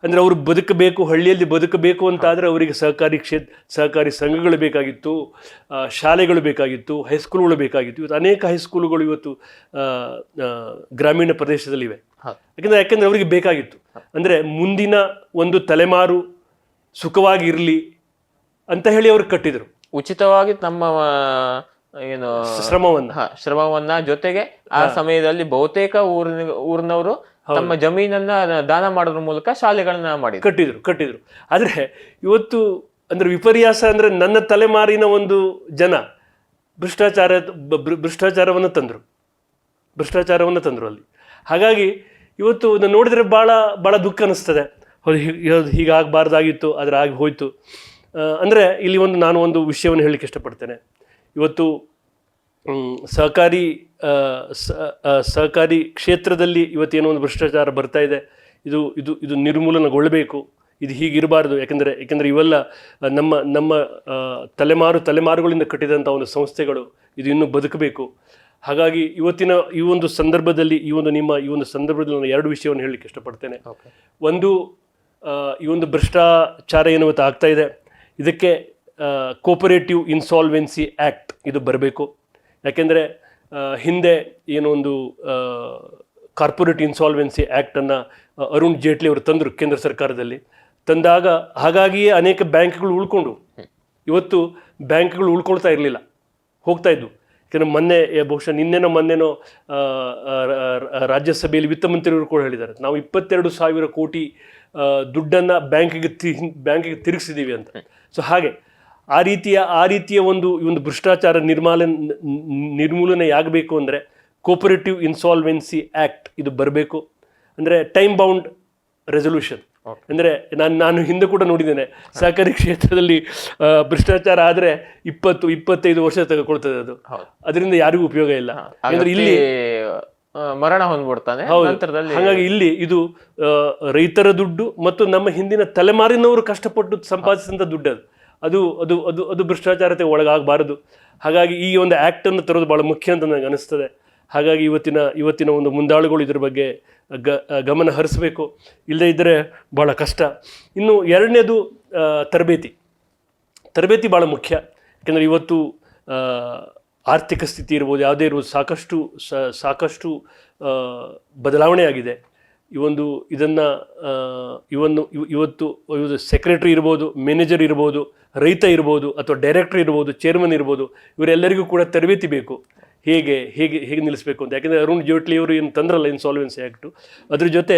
ಅಂದರೆ ಅವರು ಬದುಕಬೇಕು, ಹಳ್ಳಿಯಲ್ಲಿ ಬದುಕಬೇಕು ಅಂತ ಆದರೆ ಅವರಿಗೆ ಸಹಕಾರಿ ಸಂಘಗಳು ಬೇಕಾಗಿತ್ತು, ಶಾಲೆಗಳು ಬೇಕಾಗಿತ್ತು, ಹೈಸ್ಕೂಲ್ಗಳು ಬೇಕಾಗಿತ್ತು. ಇವತ್ತು ಅನೇಕ ಹೈಸ್ಕೂಲುಗಳು ಇವತ್ತು ಗ್ರಾಮೀಣ ಪ್ರದೇಶದಲ್ಲಿವೆ. ಯಾಕೆಂದರೆ ಅವರಿಗೆ ಬೇಕಾಗಿತ್ತು. ಅಂದರೆ ಮುಂದಿನ ಒಂದು ತಲೆಮಾರು ಸುಖವಾಗಿ ಇರಲಿ ಅಂತ ಹೇಳಿ ಅವರು ಕಟ್ಟಿದರು. ಉಚಿತವಾಗಿ ತಮ್ಮ ಏನು ಶ್ರಮವನ್ನ ಜೊತೆಗೆ ಆ ಸಮಯದಲ್ಲಿ ಬಹುತೇಕ ಊರಿನವರು ತಮ್ಮ ಜಮೀನನ್ನ ದಾನ ಮಾಡೋದ್ರ ಮೂಲಕ ಶಾಲೆಗಳನ್ನ ಮಾಡಿ ಕಟ್ಟಿದ್ರು. ಆದ್ರೆ ಇವತ್ತು ಅಂದ್ರೆ ವಿಪರ್ಯಾಸ ಅಂದ್ರೆ ನನ್ನ ತಲೆಮಾರಿನ ಒಂದು ಜನ ಭ್ರಷ್ಟಾಚಾರವನ್ನು ತಂದ್ರು ಅಲ್ಲಿ. ಹಾಗಾಗಿ ಇವತ್ತು ನೋಡಿದ್ರೆ ಬಹಳ ದುಃಖ ಅನಿಸ್ತದೆ. ಹೀಗಾಗಬಾರ್ದಾಗಿತ್ತು, ಆದರೆ ಆಗಿ ಹೋಯಿತು. ಅಂದರೆ ಇಲ್ಲಿ ನಾನು ಒಂದು ವಿಷಯವನ್ನು ಹೇಳಲಿಕ್ಕೆ ಇಷ್ಟಪಡ್ತೇನೆ. ಇವತ್ತು ಸಹಕಾರಿ ಕ್ಷೇತ್ರದಲ್ಲಿ ಇವತ್ತೇನೋ ಒಂದು ಭ್ರಷ್ಟಾಚಾರ ಬರ್ತಾ ಇದೆ. ಇದು ನಿರ್ಮೂಲನೆಗೊಳ್ಳಬೇಕು. ಇದು ಹೀಗಿರಬಾರ್ದು. ಯಾಕೆಂದರೆ ಇವೆಲ್ಲ ನಮ್ಮ ತಲೆಮಾರುಗಳಿಂದ ಕಟ್ಟಿದಂಥ ಒಂದು ಸಂಸ್ಥೆಗಳು. ಇದು ಇನ್ನೂ ಬದುಕಬೇಕು. ಹಾಗಾಗಿ ಈ ಒಂದು ಸಂದರ್ಭದಲ್ಲಿ ನಾನು 2 ವಿಷಯವನ್ನು ಹೇಳಲಿಕ್ಕೆ ಇಷ್ಟಪಡ್ತೇನೆ. ಒಂದು, ಈ ಒಂದು ಭ್ರಷ್ಟಾಚಾರ ಏನುವತ್ತು ಆಗ್ತಾ ಇದೆ, ಇದಕ್ಕೆ ಕೋಪರೇಟಿವ್ ಇನ್ಸಾಲ್ವೆನ್ಸಿ ಆ್ಯಕ್ಟ್ ಇದು ಬರಬೇಕು. ಯಾಕೆಂದರೆ ಹಿಂದೆ ಏನೋ ಒಂದು ಕಾರ್ಪೊರೇಟ್ ಇನ್ಸಾಲ್ವೆನ್ಸಿ ಆ್ಯಕ್ಟನ್ನು ಅರುಣ್ ಜೇಟ್ಲಿ ಅವರು ತಂದರು ಕೇಂದ್ರ ಸರ್ಕಾರದಲ್ಲಿ. ತಂದಾಗ ಹಾಗಾಗಿಯೇ ಅನೇಕ ಬ್ಯಾಂಕ್ಗಳು ಉಳ್ಕೊಂಡು, ಇವತ್ತು ಬ್ಯಾಂಕ್ಗಳು ಉಳ್ಕೊಳ್ತಾ ಇರಲಿಲ್ಲ, ಹೋಗ್ತಾ ಇದ್ವು. ಯಾಕೆಂದರೆ ಬಹುಶಃ ಮೊನ್ನೆನೋ ರಾಜ್ಯಸಭೆಯಲ್ಲಿ ವಿತ್ತ ಮಂತ್ರಿಯವರು ಕೂಡ ಹೇಳಿದ್ದಾರೆ, ನಾವು 22,000 ಕೋಟಿ ದುಡ್ಡನ್ನು ಬ್ಯಾಂಕಿಗೆ ತಿರುಗಿಸಿದ್ದೀವಿ ಅಂತ. ಸೊ ಹಾಗೆ ಆ ರೀತಿಯ ಒಂದು ಭ್ರಷ್ಟಾಚಾರ ನಿರ್ಮೂಲನೆ ಆಗಬೇಕು ಅಂದರೆ ಕೋಪರೇಟಿವ್ ಇನ್ಸಾಲ್ವೆನ್ಸಿ ಆ್ಯಕ್ಟ್ ಇದು ಬರಬೇಕು. ಅಂದರೆ ಟೈಮ್ ಬೌಂಡ್ ರೆಸೊಲ್ಯೂಷನ್. ಅಂದರೆ ನಾನು ಹಿಂದೆ ಕೂಡ ನೋಡಿದ್ದೇನೆ, ಸಹಕಾರಿ ಕ್ಷೇತ್ರದಲ್ಲಿ ಭ್ರಷ್ಟಾಚಾರ ಆದರೆ 20-25 ವರ್ಷ ತೆಗೆದುಕೊಳ್ತದೆ ಅದು. ಅದರಿಂದ ಯಾರಿಗೂ ಉಪಯೋಗ ಇಲ್ಲ. ಯಾಕಂದ್ರೆ ಇಲ್ಲಿ ಮರಣ ಹೊಂದ್ಬಿಡ್ತಾನೆ. ಹಾಗಾಗಿ ಇಲ್ಲಿ ಇದು ರೈತರ ದುಡ್ಡು ಮತ್ತು ನಮ್ಮ ಹಿಂದಿನ ತಲೆಮಾರಿನವರು ಕಷ್ಟಪಟ್ಟು ಸಂಪಾದಿಸಿದಂಥ ದುಡ್ಡು ಅದು ಭ್ರಷ್ಟಾಚಾರತೆ ಒಳಗಾಗಬಾರದು. ಹಾಗಾಗಿ ಈ ಒಂದು ಆ್ಯಕ್ಟನ್ನು ತರೋದು ಭಾಳ ಮುಖ್ಯ ಅಂತ ನನಗೆ ಅನಿಸ್ತದೆ. ಹಾಗಾಗಿ ಇವತ್ತಿನ ಒಂದು ಮುಂದಾಳುಗಳು ಇದ್ರ ಬಗ್ಗೆ ಗಮನ ಹರಿಸಬೇಕು. ಇಲ್ಲದೇ ಇದ್ದರೆ ಭಾಳ ಕಷ್ಟ. ಇನ್ನು 2ನೇದು ತರಬೇತಿ ಭಾಳ ಮುಖ್ಯ. ಯಾಕೆಂದರೆ ಇವತ್ತು ಆರ್ಥಿಕ ಸ್ಥಿತಿ ಇರ್ಬೋದು, ಯಾವುದೇ ಇರ್ಬೋದು, ಸಾಕಷ್ಟು ಬದಲಾವಣೆ ಆಗಿದೆ. ಇವತ್ತು ಸೆಕ್ರೆಟರಿ ಇರ್ಬೋದು, ಮ್ಯಾನೇಜರ್ ಇರ್ಬೋದು, ರೈತ ಇರ್ಬೋದು, ಅಥವಾ ಡೈರೆಕ್ಟರ್ ಇರ್ಬೋದು, ಚೇರ್ಮನ್ ಇರ್ಬೋದು, ಇವರೆಲ್ಲರಿಗೂ ಕೂಡ ತರಬೇತಿ ಬೇಕು. ಹೇಗೆ ನಿಲ್ಲಿಸಬೇಕು ಅಂತ. ಯಾಕೆಂದರೆ ಅರುಣ್ ಜೇಟ್ಲಿ ಅವರು ಏನು ತಂದ್ರಲ್ಲ ಇನ್ಸಾಲ್ವೆನ್ಸಿ ಆ್ಯಕ್ಟು, ಅದ್ರ ಜೊತೆ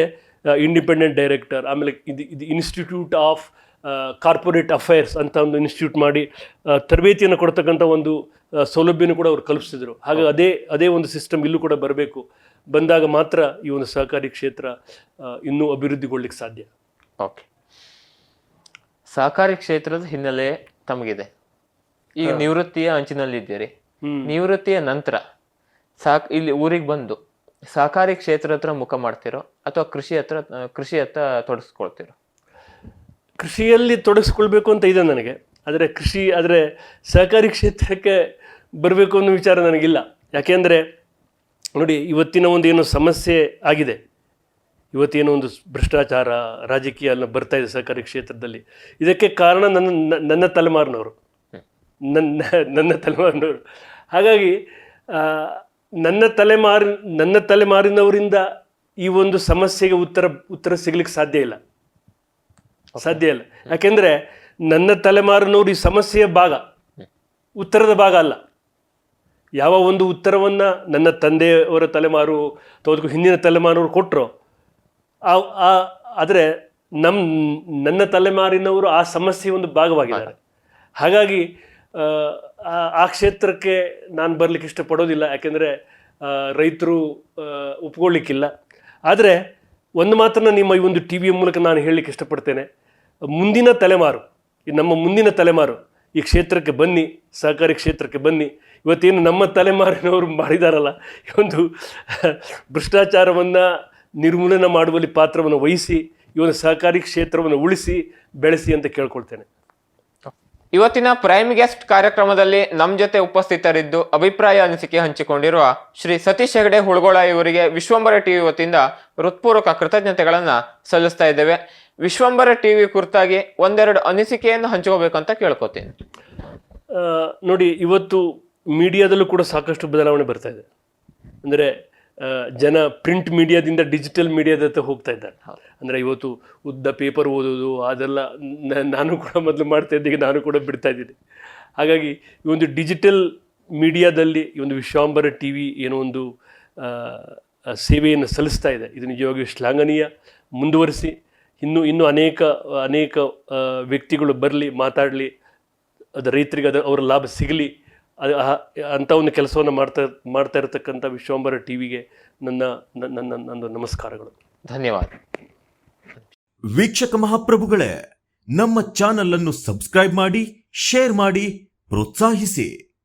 ಇಂಡಿಪೆಂಡೆಂಟ್ ಡೈರೆಕ್ಟರ್, ಆಮೇಲೆ ಇದು ಇನ್ಸ್ಟಿಟ್ಯೂಟ್ ಆಫ್ ಕಾರ್ಪೊರೇಟ್ ಅಫೇರ್ಸ್ ಅಂತ ಒಂದು ಇನ್ಸ್ಟಿಟ್ಯೂಟ್ ಮಾಡಿ ತರಬೇತಿಯನ್ನು ಕೊಡ್ತಕ್ಕಂಥ ಒಂದು ಸೌಲಭ್ಯನೂ ಕೂಡ ಅವರು ಕಲ್ಪಿಸಿದ್ರು. ಹಾಗಾಗಿ ಅದೇ ಒಂದು ಸಿಸ್ಟಮ್ ಇಲ್ಲೂ ಕೂಡ ಬರಬೇಕು. ಬಂದಾಗ ಮಾತ್ರ ಈ ಒಂದು ಸಹಕಾರಿ ಕ್ಷೇತ್ರ ಇನ್ನೂ ಅಭಿವೃದ್ಧಿಗೊಳ್ಳಿಕ್ಕೆ ಸಾಧ್ಯ. ಓಕೆ, ಸಹಕಾರಿ ಕ್ಷೇತ್ರದ ಹಿನ್ನೆಲೆ ತಮಗಿದೆ. ಈಗ ನಿವೃತ್ತಿಯ ಅಂಚಿನಲ್ಲಿದ್ದೀರಿ. ನಿವೃತ್ತಿಯ ನಂತರ ಇಲ್ಲಿ ಊರಿಗೆ ಬಂದು ಸಹಕಾರಿ ಕ್ಷೇತ್ರ ಹತ್ರ ಮುಖ ಮಾಡ್ತಿರೋ ಅಥವಾ ಕೃಷಿ ಹತ್ರ ತೊಡಗಿಸ್ಕೊಳ್ತಿರೋ? ಕೃಷಿಯಲ್ಲಿ ತೊಡಗಿಸ್ಕೊಳ್ಬೇಕು ಅಂತ ಇದೆ ನನಗೆ. ಆದರೆ ಸಹಕಾರಿ ಕ್ಷೇತ್ರಕ್ಕೆ ಬರಬೇಕು ಅನ್ನೋ ವಿಚಾರ ನನಗಿಲ್ಲ. ಯಾಕೆಂದರೆ ನೋಡಿ, ಇವತ್ತಿನ ಒಂದು ಏನೋ ಸಮಸ್ಯೆ ಆಗಿದೆ, ಇವತ್ತೇನೋ ಒಂದು ಭ್ರಷ್ಟಾಚಾರ ರಾಜಕೀಯ ಎಲ್ಲ ಬರ್ತಾ ಇದೆ ಸಹಕಾರಿ ಕ್ಷೇತ್ರದಲ್ಲಿ. ಇದಕ್ಕೆ ಕಾರಣ ನನ್ನ ತಲೆಮಾರಿನವರು. ಹಾಗಾಗಿ ನನ್ನ ತಲೆಮಾರಿನವರಿಂದ ಈ ಒಂದು ಸಮಸ್ಯೆಗೆ ಉತ್ತರ ಸಿಗ್ಲಿಕ್ಕೆ ಸಾಧ್ಯ ಇಲ್ಲ. ಯಾಕೆಂದರೆ ನನ್ನ ತಲೆಮಾರಿನವರು ಈ ಸಮಸ್ಯೆಯ ಭಾಗ, ಉತ್ತರದ ಭಾಗ ಅಲ್ಲ. ಯಾವ ಒಂದು ಉತ್ತರವನ್ನು ನನ್ನ ತಂದೆಯವರ ತಲೆಮಾರು ಅಥವಾ ಹಿಂದಿನ ತಲೆಮಾರಿನವರು ಕೊಟ್ಟರು, ಆದರೆ ನನ್ನ ತಲೆಮಾರಿನವರು ಆ ಸಮಸ್ಯೆಯ ಒಂದು ಭಾಗವಾಗಿದ್ದಾರೆ. ಹಾಗಾಗಿ ಆ ಕ್ಷೇತ್ರಕ್ಕೆ ನಾನು ಬರಲಿಕ್ಕೆ ಇಷ್ಟಪಡೋದಿಲ್ಲ. ಯಾಕೆಂದರೆ ರೈತರು ಒಪ್ಕೊಳ್ಳಿಕ್ಕಿಲ್ಲ. ಆದರೆ ಒಂದು ಮಾತನ್ನು ನಿಮ್ಮ ಈ ಒಂದು ಟಿ ವಿಯ ಮೂಲಕ ನಾನು ಹೇಳಲಿಕ್ಕೆ ಇಷ್ಟಪಡ್ತೇನೆ. ನಮ್ಮ ಮುಂದಿನ ತಲೆಮಾರು ಈ ಕ್ಷೇತ್ರಕ್ಕೆ ಬನ್ನಿ, ಸಹಕಾರಿ ಕ್ಷೇತ್ರಕ್ಕೆ ಬನ್ನಿ. ಇವತ್ತೇನು ನಮ್ಮ ತಲೆಮಾರಿನವರು ಮಾಡಿದಾರಲ್ಲ, ಈ ಒಂದು ಭ್ರಷ್ಟಾಚಾರವನ್ನು ನಿರ್ಮೂಲನೆ ಮಾಡುವಲ್ಲಿ ಪಾತ್ರವನ್ನು ವಹಿಸಿ ಈ ಒಂದು ಸಹಕಾರಿ ಕ್ಷೇತ್ರವನ್ನು ಉಳಿಸಿ ಬೆಳೆಸಿ ಅಂತ ಕೇಳ್ಕೊಳ್ತೇನೆ. ಇವತ್ತಿನ ಪ್ರೈಮ್ ಗೆಸ್ಟ್ ಕಾರ್ಯಕ್ರಮದಲ್ಲಿ ನಮ್ಮ ಜೊತೆ ಉಪಸ್ಥಿತರಿದ್ದು ಅಭಿಪ್ರಾಯ ಅನಿಸಿಕೆ ಹಂಚಿಕೊಂಡಿರುವ ಶ್ರೀ ಸತೀಶ್ ಹೆಗಡೆ ಹುಳಗೋಳ ಇವರಿಗೆ ವಿಶ್ವಂಬರ ಟಿವಿ ವತಿಯಿಂದ ಹೃತ್ಪೂರ್ವಕ ಕೃತಜ್ಞತೆಗಳನ್ನ ಸಲ್ಲಿಸ್ತಾ ಇದ್ದೇವೆ. ವಿಶ್ವಂಬರ ಟಿವಿ ಕುರಿತಾಗಿ 1-2 ಅನಿಸಿಕೆಯನ್ನು ಹಂಚ್ಕೋಬೇಕಂತ ಕೇಳ್ಕೊತೀನಿ. ನೋಡಿ, ಇವತ್ತು ಮೀಡಿಯಾದಲ್ಲೂ ಕೂಡ ಸಾಕಷ್ಟು ಬದಲಾವಣೆ ಬರ್ತಾ ಇದೆ. ಅಂದರೆ ಜನ ಪ್ರಿಂಟ್ ಮೀಡಿಯಾದಿಂದ ಡಿಜಿಟಲ್ ಮೀಡಿಯಾದತ್ತ ಹೋಗ್ತಾ ಇದ್ದಾರೆ. ಅಂದರೆ ಇವತ್ತು ಉದ್ದ ಪೇಪರ್ ಓದೋದು ಅದೆಲ್ಲ ನಾನು ಕೂಡ ಮೊದಲು ಮಾಡ್ತಾ ಇದ್ದೆ, ನಾನು ಕೂಡ ಬಿಡ್ತಾ ಇದ್ದೀನಿ. ಹಾಗಾಗಿ ಈ ಒಂದು ಡಿಜಿಟಲ್ ಮೀಡಿಯಾದಲ್ಲಿ ಈ ಒಂದು ವಿಶ್ವಾಂಬರ ಟಿ ವಿ ಏನೋ ಒಂದು ಸೇವೆಯನ್ನು ಸಲ್ಲಿಸ್ತಾ ಇದೆ. ಇದು ನಿಜವಾಗಿಯೂ ಶ್ಲಾಘನೀಯ. ಮುಂದುವರಿಸಿ ಇನ್ನೂ ಅನೇಕ ವ್ಯಕ್ತಿಗಳು ಬರಲಿ, ಮಾತಾಡಲಿ, ಅದು ರೈತರಿಗೆ ಅವರ ಲಾಭ ಸಿಗಲಿ ಅಂಥ ಒಂದು ಕೆಲಸವನ್ನು ಮಾಡ್ತಾ ಇರತಕ್ಕಂಥ ವಿಶ್ವಂಬರ ಟಿ ವಿಗೆ ನನ್ನ ನಮಸ್ಕಾರಗಳು. ಧನ್ಯವಾದ. ವೀಕ್ಷಕ ಮಹಾಪ್ರಭುಗಳೇ, ನಮ್ಮ ಚಾನಲ್ ಅನ್ನು ಸಬ್ಸ್ಕ್ರೈಬ್ ಮಾಡಿ, ಶೇರ್ ಮಾಡಿ, ಪ್ರೋತ್ಸಾಹಿಸಿ.